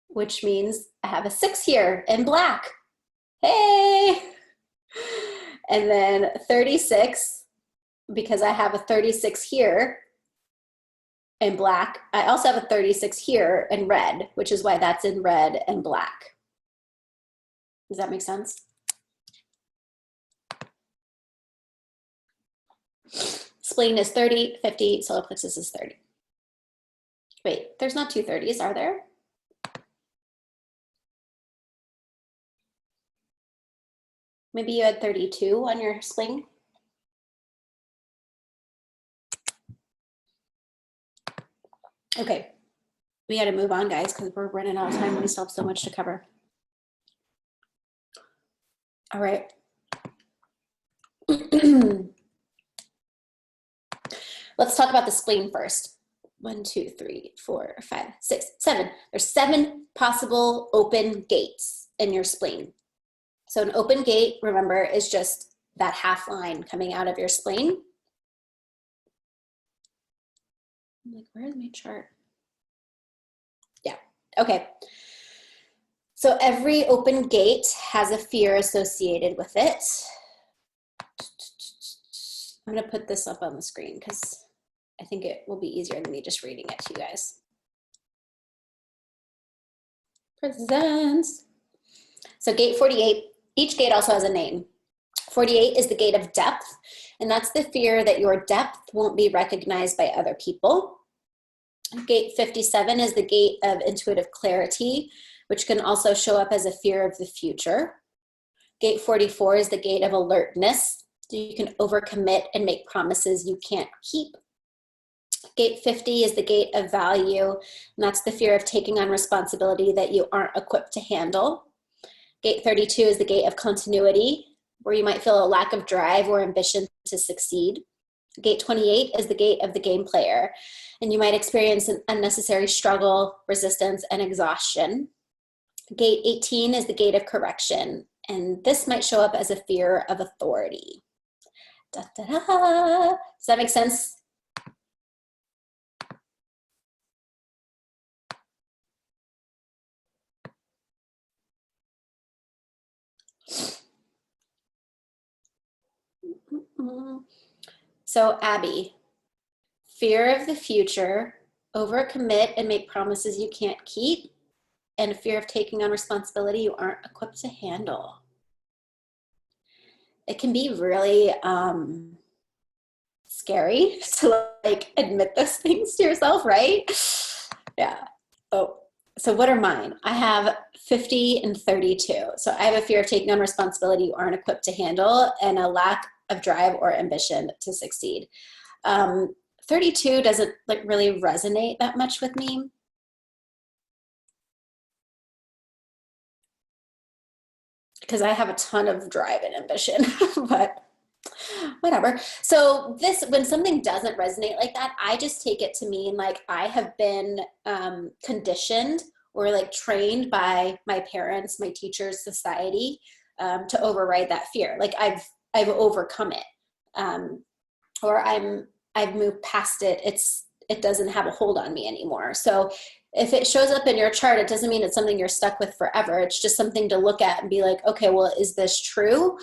[SPEAKER 1] which means I have a 6 here in black. Hey! And then 36, because I have a 36 here in black. I also have a 36 here in red, which is why that's in red and black. Does that make sense? Spleen is 30, 50, solar plexus is 30. Wait, there's not two 30s, are there? Maybe you had 32 on your spleen? Okay, we got to move on, guys, because we're running out of time and we still have so much to cover. All right. Let's talk about the spleen first. 1, 2, 3, 4, 5, 6, 7. There's 7 possible open gates in your spleen. So an open gate, remember, is just that half line coming out of your spleen. I'm like, where's my chart? Yeah, okay. So every open gate has a fear associated with it. I'm gonna put this up on the screen because I think it will be easier than me just reading it to you guys. Presents. So gate 48, each gate also has a name. 48 is the gate of depth, and that's the fear that your depth won't be recognized by other people. Gate 57 is the gate of intuitive clarity, which can also show up as a fear of the future. Gate 44 is the gate of alertness. So you can overcommit and make promises you can't keep. Gate 50 is the gate of value, and that's the fear of taking on responsibility that you aren't equipped to handle. Gate 32 is the gate of continuity, where you might feel a lack of drive or ambition to succeed. Gate 28 is the gate of the game player, and you might experience an unnecessary struggle, resistance, and exhaustion. Gate 18 is the gate of correction, and this might show up as a fear of authority. Da, da, da. Does that make sense? So Abby, fear of the future, overcommit and make promises you can't keep, and fear of taking on responsibility you aren't equipped to handle. It can be really scary to like admit those things to yourself, right? Yeah. Oh, so what are mine? I have 50 and 32. So I have a fear of taking on responsibility you aren't equipped to handle and a lack of drive or ambition to succeed. 32 doesn't like really resonate that much with me. Because I have a ton of drive and ambition, but whatever. So this, when something doesn't resonate like that, I just take it to mean like I have been conditioned or like trained by my parents, my teachers, society to override that fear. Like I've overcome it, or I've moved past it. It doesn't have a hold on me anymore. So if it shows up in your chart, it doesn't mean it's something you're stuck with forever. It's just something to look at and be like, okay, well, is this true?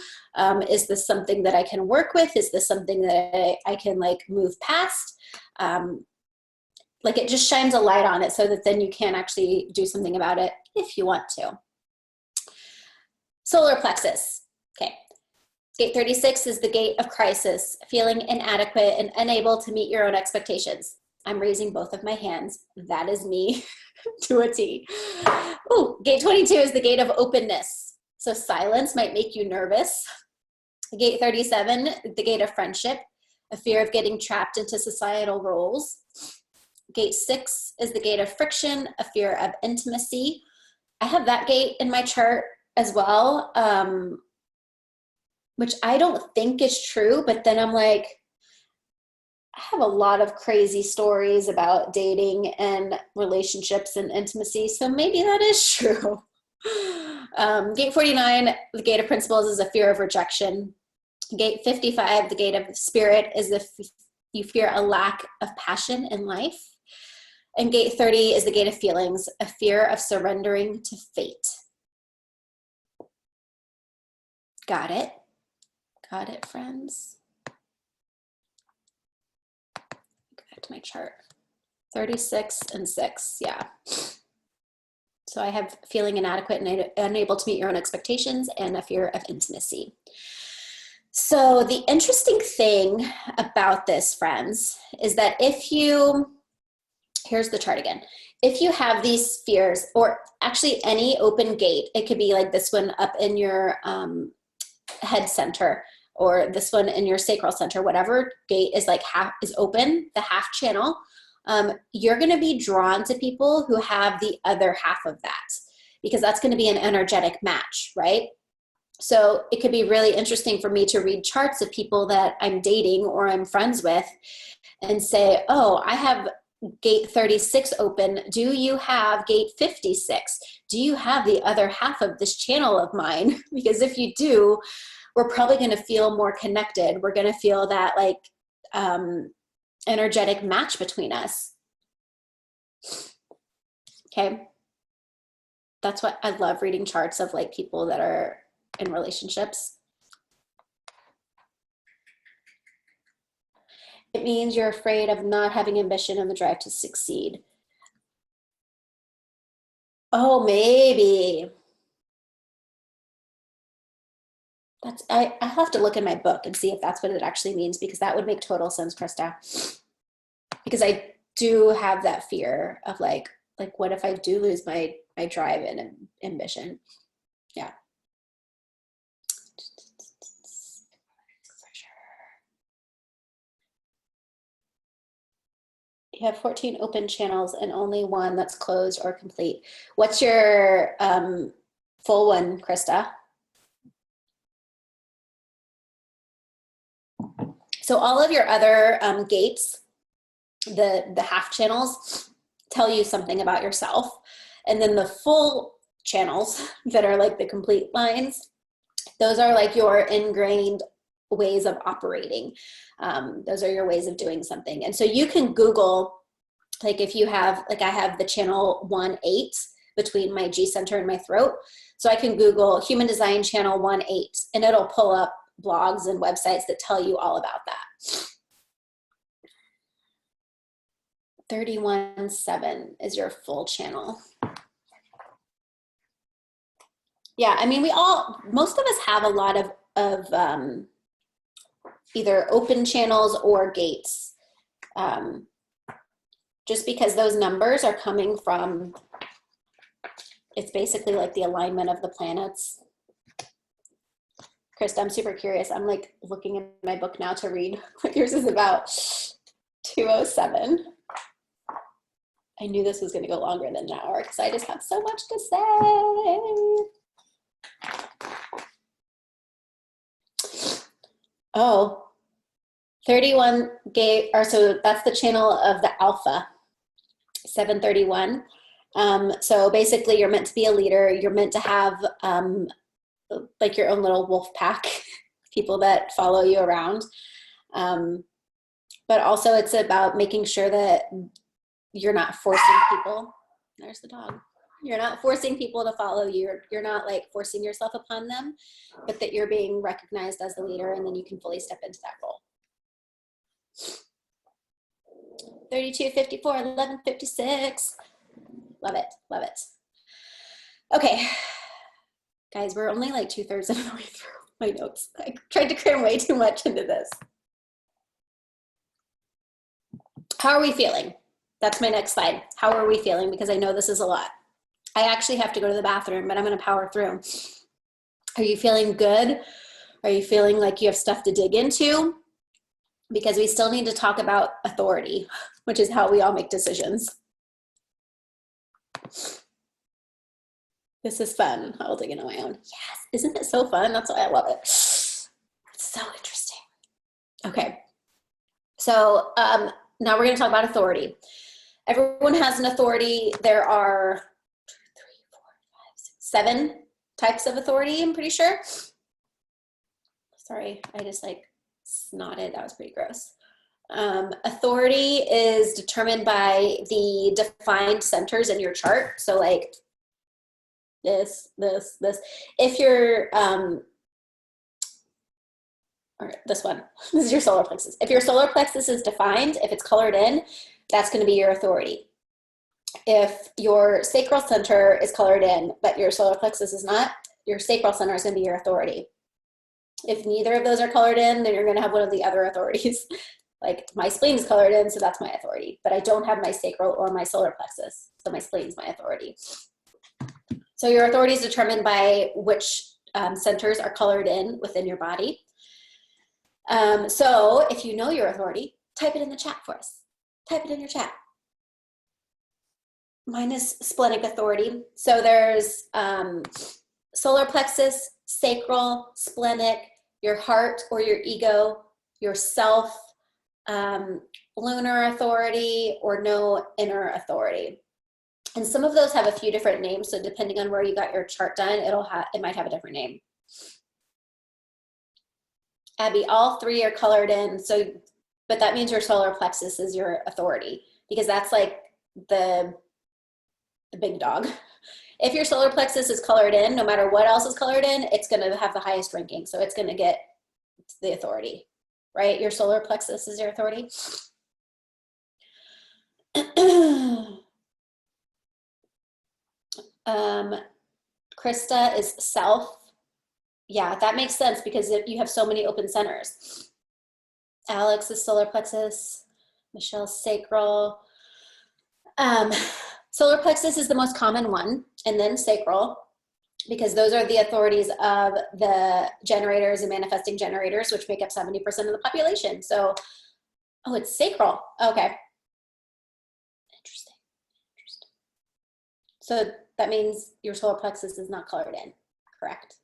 [SPEAKER 1] Is this something that I can work with? Is this something that I can like move past? Like it just shines a light on it so that then you can actually do something about it if you want to. Solar plexus. Okay. Gate 36 is the gate of crisis, feeling inadequate and unable to meet your own expectations. I'm raising both of my hands. That is me to a T. Ooh, gate 22 is the gate of openness. So silence might make you nervous. Gate 37, the gate of friendship, a fear of getting trapped into societal roles. Gate 6 is the gate of friction, a fear of intimacy. I have that gate in my chart as well, which I don't think is true, but then I'm like, I have a lot of crazy stories about dating and relationships and intimacy, so maybe that is true. Gate 49, the gate of principles, is a fear of rejection. Gate 55, the gate of spirit, is if you fear a lack of passion in life. And gate 30 is the gate of feelings, a fear of surrendering to fate. Got it? Got it, friends? To my chart. 36 and 6, yeah. So I have feeling inadequate and unable to meet your own expectations and a fear of intimacy. So the interesting thing about this, friends, is that if you, here's the chart again. If you have these fears, or actually any open gate, it could be like this one up in your head center, or this one in your sacral center, whatever gate is like half is open, the half channel, you're going to be drawn to people who have the other half of that, because that's going to be an energetic match, right? So it could be really interesting for me to read charts of people that I'm dating or I'm friends with and say, oh, I have gate 36 open. Do you have gate 56? Do you have the other half of this channel of mine? Because if you do, we're probably going to feel more connected. We're going to feel that like energetic match between us. Okay. That's what I love, reading charts of like people that are in relationships. It means you're afraid of not having ambition and the drive to succeed. Oh, maybe. That's, I have to look in my book and see if that's what it actually means, because that would make total sense, Krista. Because I do have that fear of like what if I do lose my drive and ambition? Yeah. You have 14 open channels and only one that's closed or complete. What's your full one, Krista? So all of your other gates, the half channels, tell you something about yourself. And then the full channels that are like the complete lines, those are like your ingrained ways of operating. Those are your ways of doing something. And so you can Google, like if you have, like I have the channel 1-8 between my G center and my throat. So I can Google human design channel 1-8 and it'll pull up blogs and websites that tell you all about that. 31.7 is your full channel. Yeah, I mean, most of us have a lot of either open channels or gates, just because those numbers are coming from, it's basically like the alignment of the planets. Krista, I'm super curious. I'm like looking in my book now to read what yours is about. 207. I knew this was going to go longer than an hour because I just have so much to say. Oh, 31 gate, or so that's the channel of the Alpha, 731. So basically you're meant to be a leader. You're meant to have like your own little wolf pack, people that follow you around. But also it's about making sure that you're not forcing people. There's the dog. You're not forcing people to follow you. You're not like forcing yourself upon them, but that you're being recognized as the leader, and then you can fully step into that role. 3254, 1156. Love it, love it. Okay, guys, we're only like 2/3 of the way through my notes. I tried to cram way too much into this. How are we feeling? That's my next slide. How are we feeling? Because I know this is a lot. I actually have to go to the bathroom, but I'm going to power through. Are you feeling good? Are you feeling like you have stuff to dig into? Because we still need to talk about authority, which is how we all make decisions. This is fun. I'll dig into my own. Yes, isn't it so fun? That's why I love it. It's so interesting. Okay, so now we're going to talk about authority. Everyone has an authority. There are 7 types of authority, I'm pretty sure. Sorry, I just like snotted. That was pretty gross. Authority is determined by the defined centers in your chart. So like this. If you're, or this one, this is your solar plexus. If your solar plexus is defined, if it's colored in, that's going to be your authority. If your sacral center is colored in, but your solar plexus is not, your sacral center is going to be your authority. If neither of those are colored in, then you're going to have one of the other authorities. Like my spleen is colored in, so that's my authority. But I don't have my sacral or my solar plexus, so my spleen is my authority. So your authority is determined by which centers are colored in within your body. So if you know your authority, type it in the chat for us. Type it in your chat. Mine is splenic authority. So there's solar plexus, sacral, splenic, your heart or your ego, your self, lunar authority, or no inner authority. And some of those have a few different names. So depending on where you got your chart done, it might have a different name. Abby, all 3 are colored in. So, but that means your solar plexus is your authority, because that's like the big dog. If your solar plexus is colored in, no matter what else is colored in, it's going to have the highest ranking. So it's going to get the authority, right? Your solar plexus is your authority. Krista is self. Yeah, that makes sense because you have so many open centers. Alex is solar plexus. Michelle's sacral. Solar plexus is the most common one, and then sacral, because those are the authorities of the generators and manifesting generators, which make up 70% of the population. So, oh, it's sacral. Okay. Interesting. So that means your solar plexus is not colored in, correct?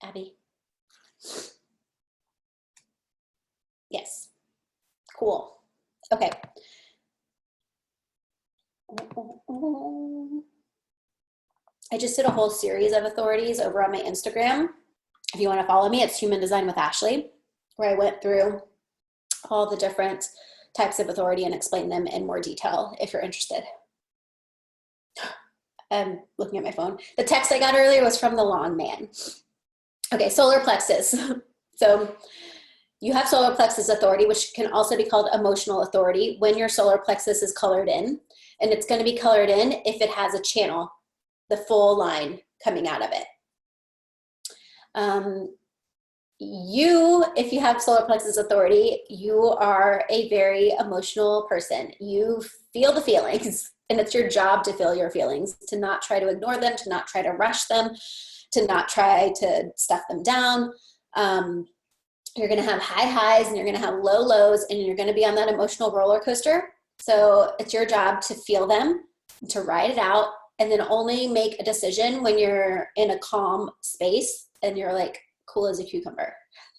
[SPEAKER 1] Abby? Yes. Cool. Okay. I just did a whole series of authorities over on my Instagram. If you want to follow me, it's Human Design with Ashley, where I went through all the different types of authority and explained them in more detail if you're interested. I'm looking at my phone. The text I got earlier was from the lawn man. Okay, solar plexus. So you have solar plexus authority, which can also be called emotional authority when your solar plexus is colored in. And it's going to be colored in if it has a channel, the full line coming out of it. If you have solar plexus authority, you are a very emotional person. You feel the feelings, and it's your job to feel your feelings, to not try to ignore them, to not try to rush them, to not try to stuff them down. You're going to have high highs and you're going to have low lows, and you're going to be on that emotional roller coaster. So it's your job to feel them, to ride it out, and then only make a decision when you're in a calm space and you're like cool as a cucumber.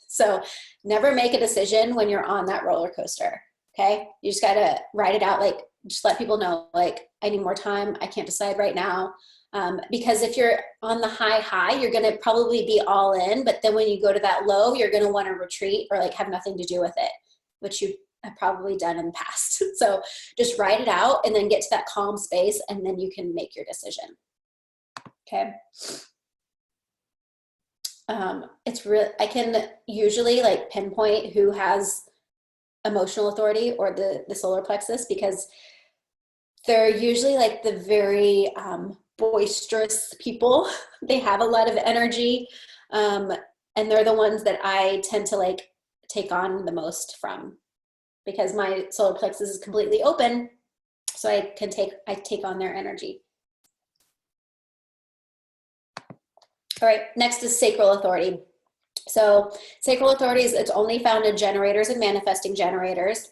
[SPEAKER 1] So never make a decision when you're on that roller coaster. Okay. You just got to ride it out. Like, just let people know, like, I need more time. I can't decide right now. Because if you're on the high, you're going to probably be all in, but then when you go to that low, you're going to want to retreat or like have nothing to do with it, which you have probably done in the past. So just ride it out and then get to that calm space, and then you can make your decision. Okay. It's real. I can usually like pinpoint who has emotional authority or the solar plexus, because they're usually like the very boisterous people. They have a lot of energy, and they're the ones that I tend to like take on the most from, because my solar plexus is completely open, so I take on their energy. All right, next is sacral authority. So sacral authority is, it's only found in generators and manifesting generators.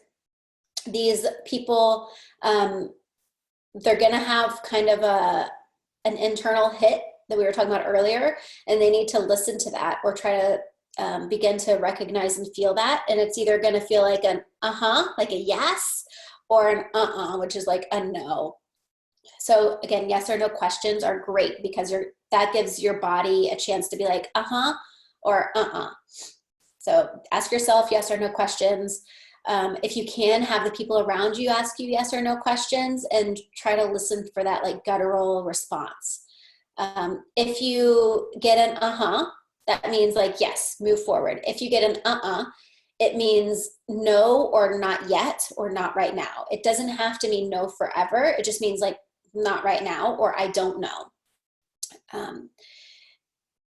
[SPEAKER 1] These people, they're going to have kind of an internal hit that we were talking about earlier, and they need to listen to that or try to begin to recognize and feel that. And it's either going to feel like an like a yes, or an which is like a no. So again, yes or no questions are great, because that gives your body a chance to be like or So ask yourself yes or no questions. If you can, have the people around you ask you yes or no questions, and try to listen for that like guttural response. If you get an that means like yes, move forward. If you get an it means no, or not yet, or not right now. It doesn't have to mean no forever. It just means like not right now, or I don't know.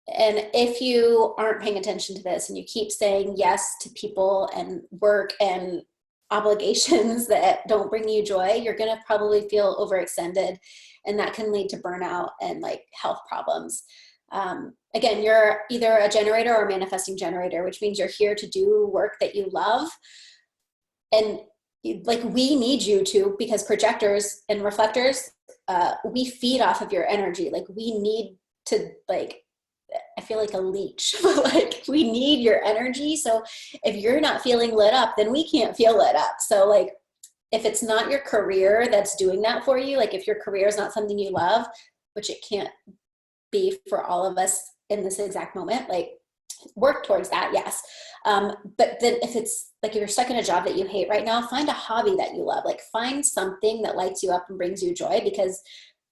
[SPEAKER 1] And if you aren't paying attention to this and you keep saying yes to people and work and obligations that don't bring you joy, you're going to probably feel overextended, and that can lead to burnout and like health problems. Again, you're either a generator or a manifesting generator, which means you're here to do work that you love. And like, we need you to, because projectors and reflectors, we feed off of your energy. Like, we need to, like, I feel like a leech, but like, we need your energy. So if you're not feeling lit up, then we can't feel lit up. So like, if it's not your career that's doing that for you, like if your career is not something you love, which it can't be for all of us in this exact moment, like, work towards that, yes. But then if it's like, if you're stuck in a job that you hate right now, find a hobby that you love. Like, find something that lights you up and brings you joy, because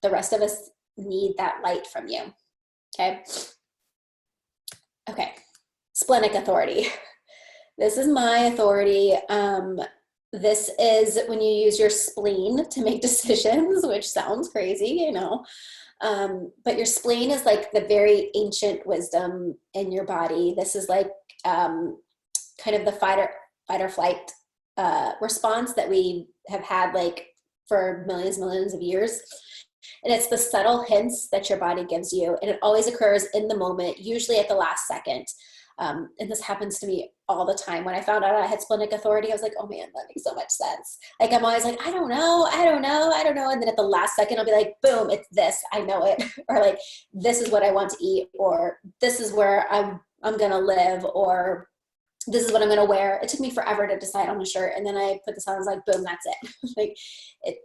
[SPEAKER 1] the rest of us need that light from you. Okay. Okay. Splenic authority. This is my authority. This is when you use your spleen to make decisions, which sounds crazy, you know. But your spleen is like the very ancient wisdom in your body. This is like kind of the fight or flight response that we have had like for millions of years. And it's the subtle hints that your body gives you. And it always occurs in the moment, usually at the last second. And this happens to me all the time. When I found out I had splenic authority, I was like, oh man, that makes so much sense. Like, I'm always like, I don't know. And then at the last second, I'll be like, boom, it's this, I know it. Or like, this is what I want to eat, or this is where I'm going to live, or this is what I'm going to wear. It took me forever to decide on a shirt. And then I put this on, I was like, boom, that's it. Like it.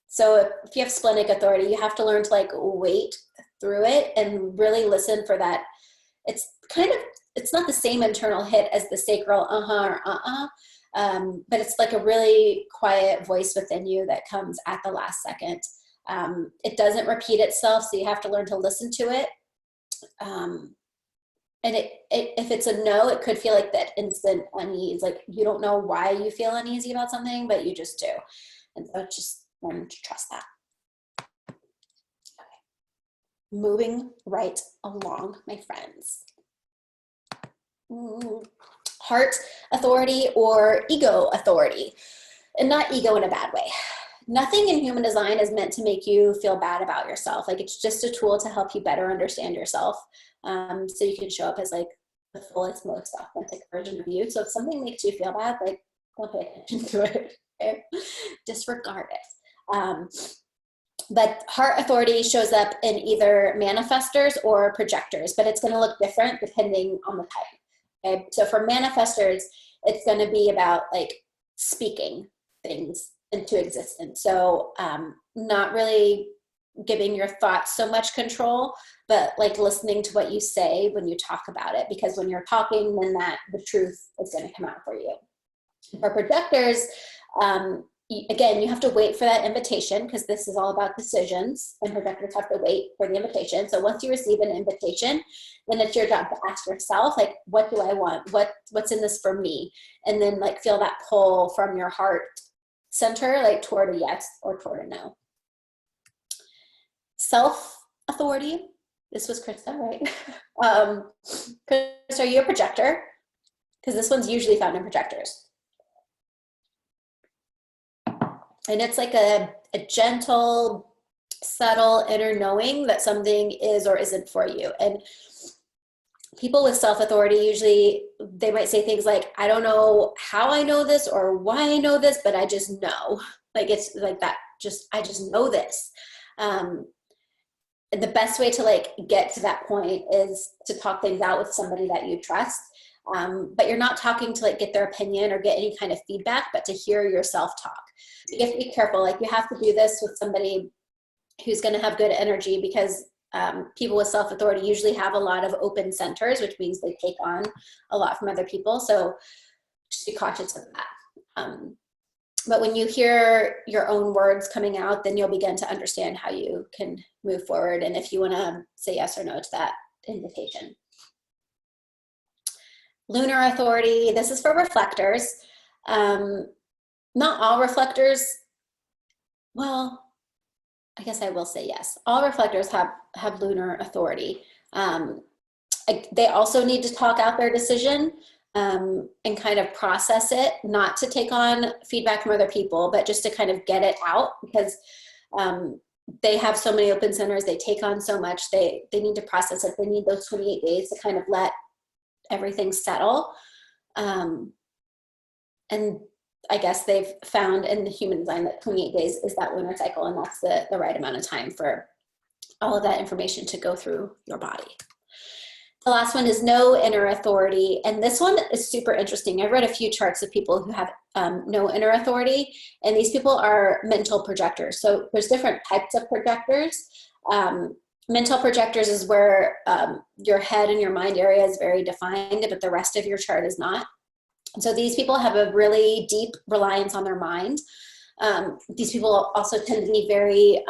[SPEAKER 1] So if you have splenic authority, you have to learn to like wait through it and really listen for that. It's not the same internal hit as the sacral or but it's like a really quiet voice within you that comes at the last second. It doesn't repeat itself, so you have to learn to listen to it. And if it's a no, it could feel like that instant unease, like you don't know why you feel uneasy about something, but you just do. And so just learn to trust that. Okay. Moving right along, my friends. Heart authority or ego authority, and not ego in a bad way. Nothing in human design is meant to make you feel bad about yourself. Like, it's just a tool to help you better understand yourself, so you can show up as like the fullest, most authentic version of you. So if something makes you feel bad, like, don't pay attention to it. Okay? Disregard it. But heart authority shows up in either manifestors or projectors, but it's going to look different depending on the type. Okay? So for manifestors, it's going to be about like speaking things into existence. So not really giving your thoughts so much control, but like listening to what you say when you talk about it, because when you're talking, then the truth is going to come out for you. For projectors, again, you have to wait for that invitation, because this is all about decisions, and projectors have to wait for the invitation. So once you receive an invitation, then it's your job to ask yourself, like, what do I want? What's in this for me? And then like feel that pull from your heart center, like toward a yes or toward a no. Self-authority. This was Krista, right? Krista, are you a projector? Because this one's usually found in projectors. And it's like a gentle, subtle inner knowing that something is or isn't for you. And people with self-authority, usually they might say things like, I don't know how I know this or why I know this, but I just know. Like, it's like that, I just know this. And the best way to like get to that point is to talk things out with somebody that you trust. But you're not talking to like get their opinion or get any kind of feedback, but to hear yourself talk. You have to be careful. Like, you have to do this with somebody who's going to have good energy, because people with self-authority usually have a lot of open centers, which means they take on a lot from other people. So just be cautious of that. But when you hear your own words coming out, then you'll begin to understand how you can move forward, and if you want to say yes or no to that invitation. Lunar authority, this is for reflectors. Not all reflectors, well, I guess I will say yes. All reflectors have lunar authority. They also need to talk out their decision and kind of process it, not to take on feedback from other people, but just to kind of get it out, because they have so many open centers, they take on so much, they need to process it. They need those 28 days to kind of let everything settle. And I guess they've found in the human design that 28 days is that lunar cycle, and that's the right amount of time for all of that information to go through your body. The last one is no inner authority, and this one is super interesting. I've read a few charts of people who have no inner authority, and these people are mental projectors. So there's different types of projectors. Mental projectors is where your head and your mind area is very defined, but the rest of your chart is not. So these people have a really deep reliance on their mind. These people also tend to be very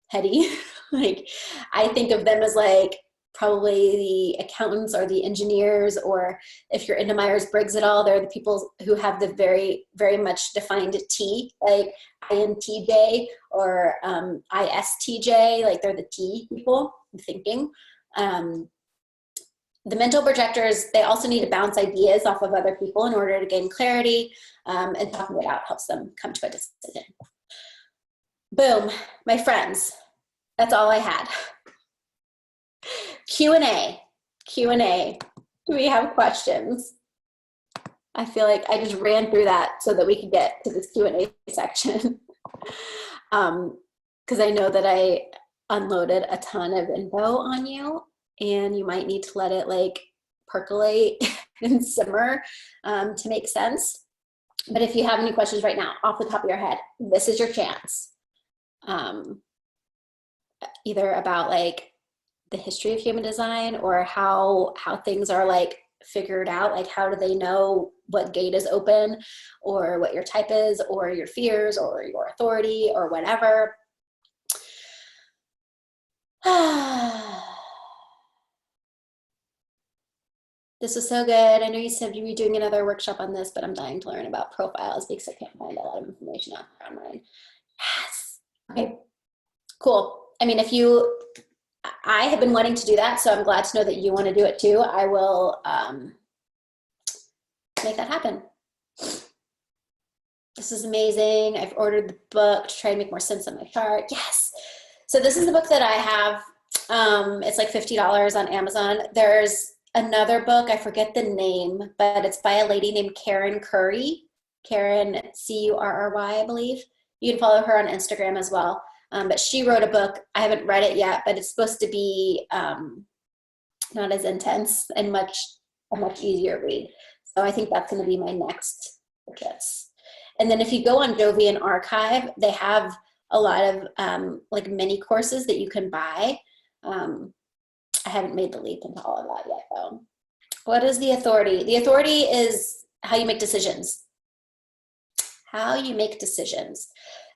[SPEAKER 1] heady. Like, I think of them as like probably the accountants or the engineers, or if you're into Myers-Briggs at all, they're the people who have the very, very much defined T, like INTJ or ISTJ, like they're the T people thinking. The mental projectors, they also need to bounce ideas off of other people in order to gain clarity, and talking it out helps them come to a decision. Boom, my friends, that's all I had. Q&A. Do we have questions? I feel like I just ran through that so that we could get to this Q&A section. Because I know that I unloaded a ton of info on you, and you might need to let it like percolate and simmer to make sense. But if you have any questions right now off the top of your head, this is your chance. Either about like the history of human design, or how things are like figured out, like how do they know what gate is open, or what your type is, or your fears, or your authority, or whatever. This was so good. I know you said you were doing another workshop on this, but I'm dying to learn about profiles because I can't find a lot of information out there online. Yes. Okay, cool. I mean, I have been wanting to do that, so I'm glad to know that you want to do it too. I will make that happen. This is amazing. I've ordered the book to try and make more sense on my chart. Yes. So this is the book that I have. It's like $50 on Amazon. There's another book, I forget the name, but it's by a lady named Karen Curry. Karen, C-U-R-R-Y, I believe. You can follow her on Instagram as well. But she wrote a book. I haven't read it yet, but it's supposed to be not as intense and a much easier read. So I think that's going to be my next purchase. And then if you go on Jovian Archive, they have a lot of like mini courses that you can buy. I haven't made the leap into all of that yet, though. What is the authority? The authority is how you make decisions. How you make decisions.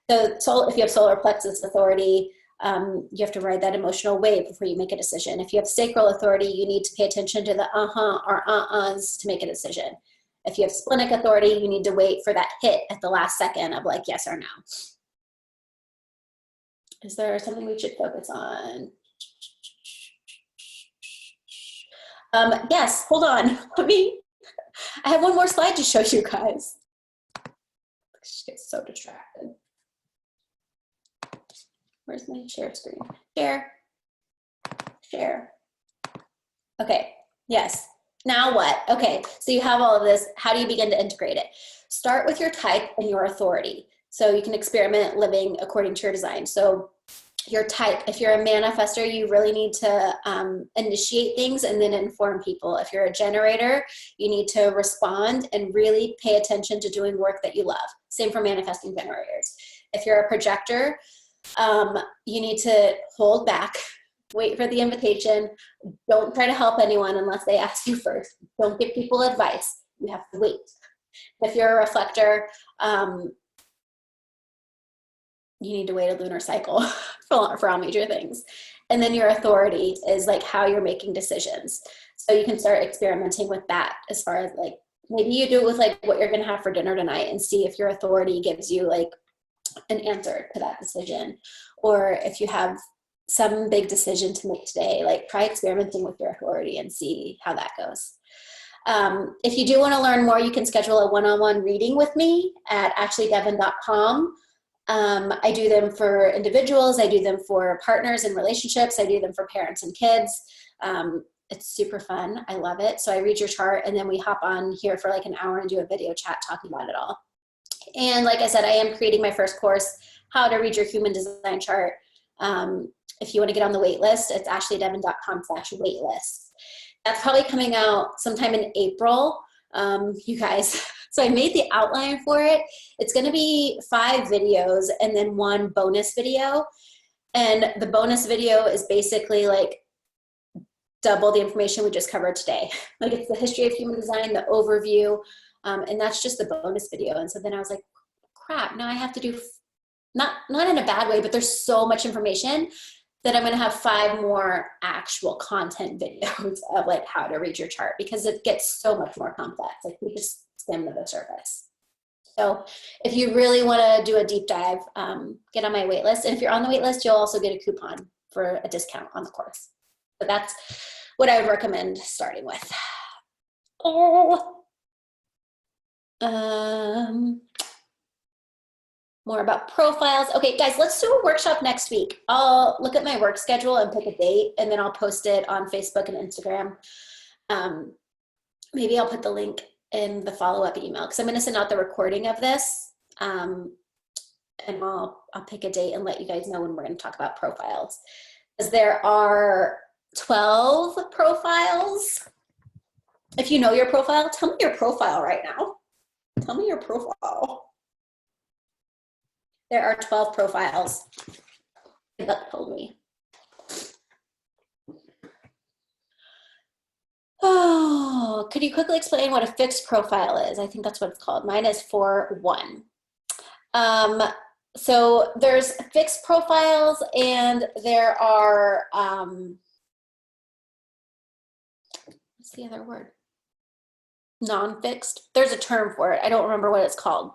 [SPEAKER 1] So if you have solar plexus authority, you have to ride that emotional wave before you make a decision. If you have sacral authority, you need to pay attention to the or uh-uhs to make a decision. If you have splenic authority, you need to wait for that hit at the last second of like yes or no. Is there something we should focus on? Yes, hold on. I have one more slide to show you guys. I just get so distracted. Where's my share screen? Share. Okay, yes. Now what? Okay, so you have all of this. How do you begin to integrate it? Start with your type and your authority. So you can experiment living according to your design. So your type, if you're a manifestor, you really need to initiate things and then inform people. If you're a generator, you need to respond and really pay attention to doing work that you love. Same for manifesting generators. If you're a projector, you need to hold back, wait for the invitation. Don't try to help anyone unless they ask you first. Don't give people advice. You have to wait. If you're a reflector, you need to wait a lunar cycle for all major things. And then your authority is like how you're making decisions. So you can start experimenting with that as far as like, maybe you do it with like what you're gonna have for dinner tonight and see if your authority gives you like an answer to that decision. Or if you have some big decision to make today, like try experimenting with your authority and see how that goes. If you do wanna learn more, you can schedule a one-on-one reading with me at ashleydevon.com. I do them for individuals, I do them for partners and relationships, I do them for parents and kids. It's super fun, I love it. So I read your chart and then we hop on here for like an hour and do a video chat talking about it all. And like I said, I am creating my first course, How to Read Your Human Design Chart. If you want to get on the wait list, it's ashleydevon.com/waitlist. That's probably coming out sometime in April, you guys. So I made the outline for it. It's going to be 5 videos and then 1 bonus video. And the bonus video is basically like double the information we just covered today. Like it's the history of human design, the overview, and that's just the bonus video. And so then I was like, crap, now I have to do, not in a bad way, but there's so much information that I'm going to have 5 more actual content videos of like how to read your chart because it gets so much more complex. Like we just skim to the surface. So if you really want to do a deep dive, get on my wait list. And if you're on the wait list, you'll also get a coupon for a discount on the course. So that's what I would recommend starting with. More about profiles. Okay, guys, let's do a workshop next week. I'll look at my work schedule and pick a date, and then I'll post it on Facebook and Instagram. Maybe I'll put the link in the follow-up email because I'm going to send out the recording of this, and I'll pick a date and let you guys know when we're going to talk about profiles. Because there are 12 profiles. If you know your profile, tell me your profile right now. Tell me your profile. There are 12 profiles. That told me. Oh, could you quickly explain what a fixed profile is? I think that's what it's called. Mine is 4-1. So there's fixed profiles and there are, what's the other word? non-fixed. There's a term for it. I don't remember what it's called.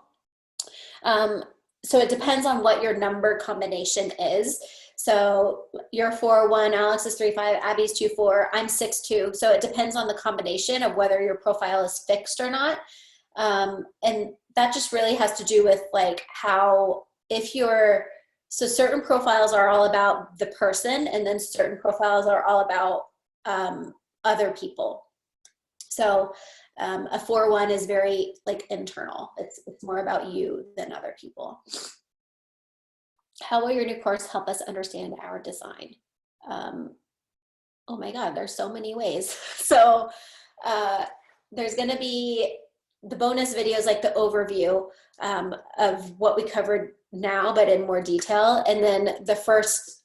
[SPEAKER 1] So it depends on what your number combination is. So you're 4-1, Alex is 3-5, Abby's 2-4, I'm 6-2. So it depends on the combination of whether your profile is fixed or not. And that just really has to do with like how, so certain profiles are all about the person, and then certain profiles are all about other people. So a 4-1 is very like internal. It's more about you than other people. How will your new course help us understand our design? Oh my God, there's so many ways. So there's going to be the bonus videos, like the overview of what we covered now, but in more detail. And then the first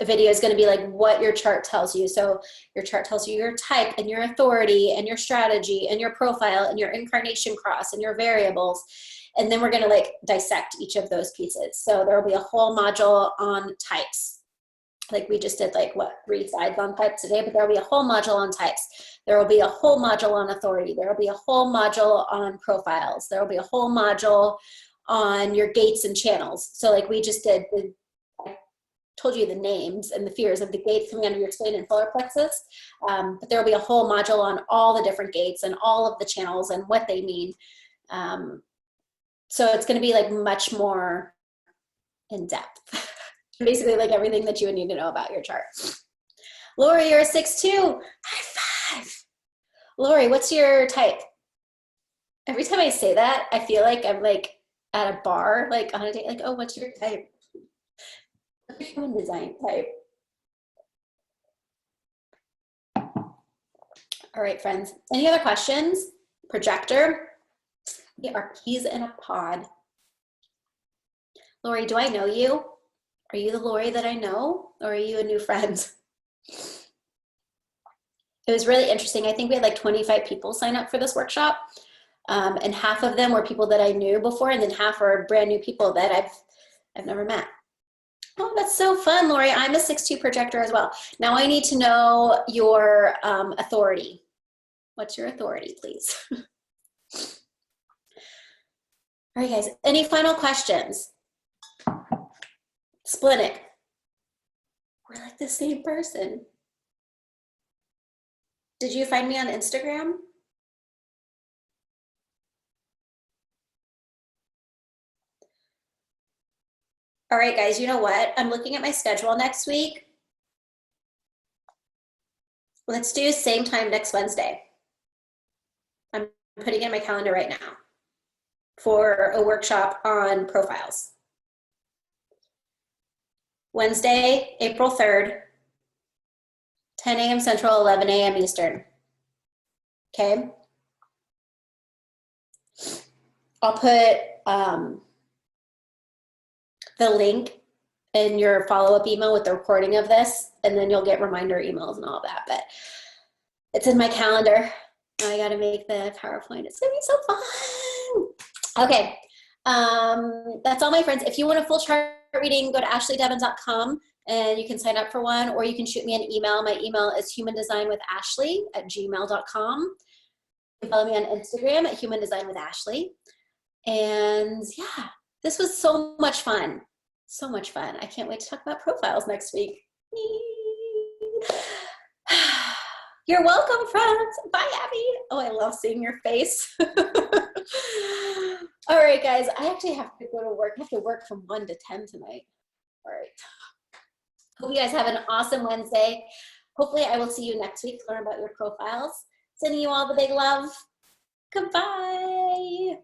[SPEAKER 1] video is going to be like what your chart tells you. So your chart tells you your type and your authority and your strategy and your profile and your incarnation cross and your variables. And then we're going to like dissect each of those pieces. So there will be a whole module on types. Like we just did like 3 sides on types today, but there will be a whole module on types. There will be a whole module on authority. There will be a whole module on profiles. There will be a whole module on your gates and channels. So like we just did, I told you the names and the fears of the gates coming under your spleen and solar plexus. But there will be a whole module on all the different gates and all of the channels and what they mean. So it's going to be like much more in depth. Basically like everything that you would need to know about your chart. Lori, you're a 6-2. High five. Lori, what's your type? Every time I say that, I feel like I'm like at a bar, like on a date, like, oh, what's your type? What's your human design type? All right, friends. Any other questions? Projector. We are peas in a pod. Lori, do I know you? Are you the Lori that I know, or are you a new friend? It was really interesting. I think we had like 25 people sign up for this workshop, and half of them were people that I knew before, and then half are brand new people that I've never met. Oh, that's so fun, Lori. I'm a 6-2 projector as well. Now I need to know your authority. What's your authority, please? All right, guys, any final questions? Splenic. We're like the same person. Did you find me on Instagram? All right, guys, you know what? I'm looking at my schedule next week. Let's do same time next Wednesday. I'm putting in my calendar right now for a workshop on profiles. Wednesday, April 3rd, 10 a.m. Central, 11 a.m. Eastern. Okay. I'll put the link in your follow-up email with the recording of this, and then you'll get reminder emails and all that, but it's in my calendar. Now I gotta make the PowerPoint. It's gonna be so fun. Okay, that's all, my friends. If you want a full chart reading, go to ashleydevon.com and you can sign up for one, or you can shoot me an email. My email is humandesignwithashley@gmail.com. You can follow me on Instagram at humandesignwithashley. And yeah, this was so much fun. So much fun. I can't wait to talk about profiles next week. You're welcome, friends. Bye, Abby. Oh, I love seeing your face. All right, guys, I actually have to go to work. I have to work from 1 to 10 tonight. All right. Hope you guys have an awesome Wednesday. Hopefully I will see you next week to learn about your profiles. Sending you all the big love. Goodbye.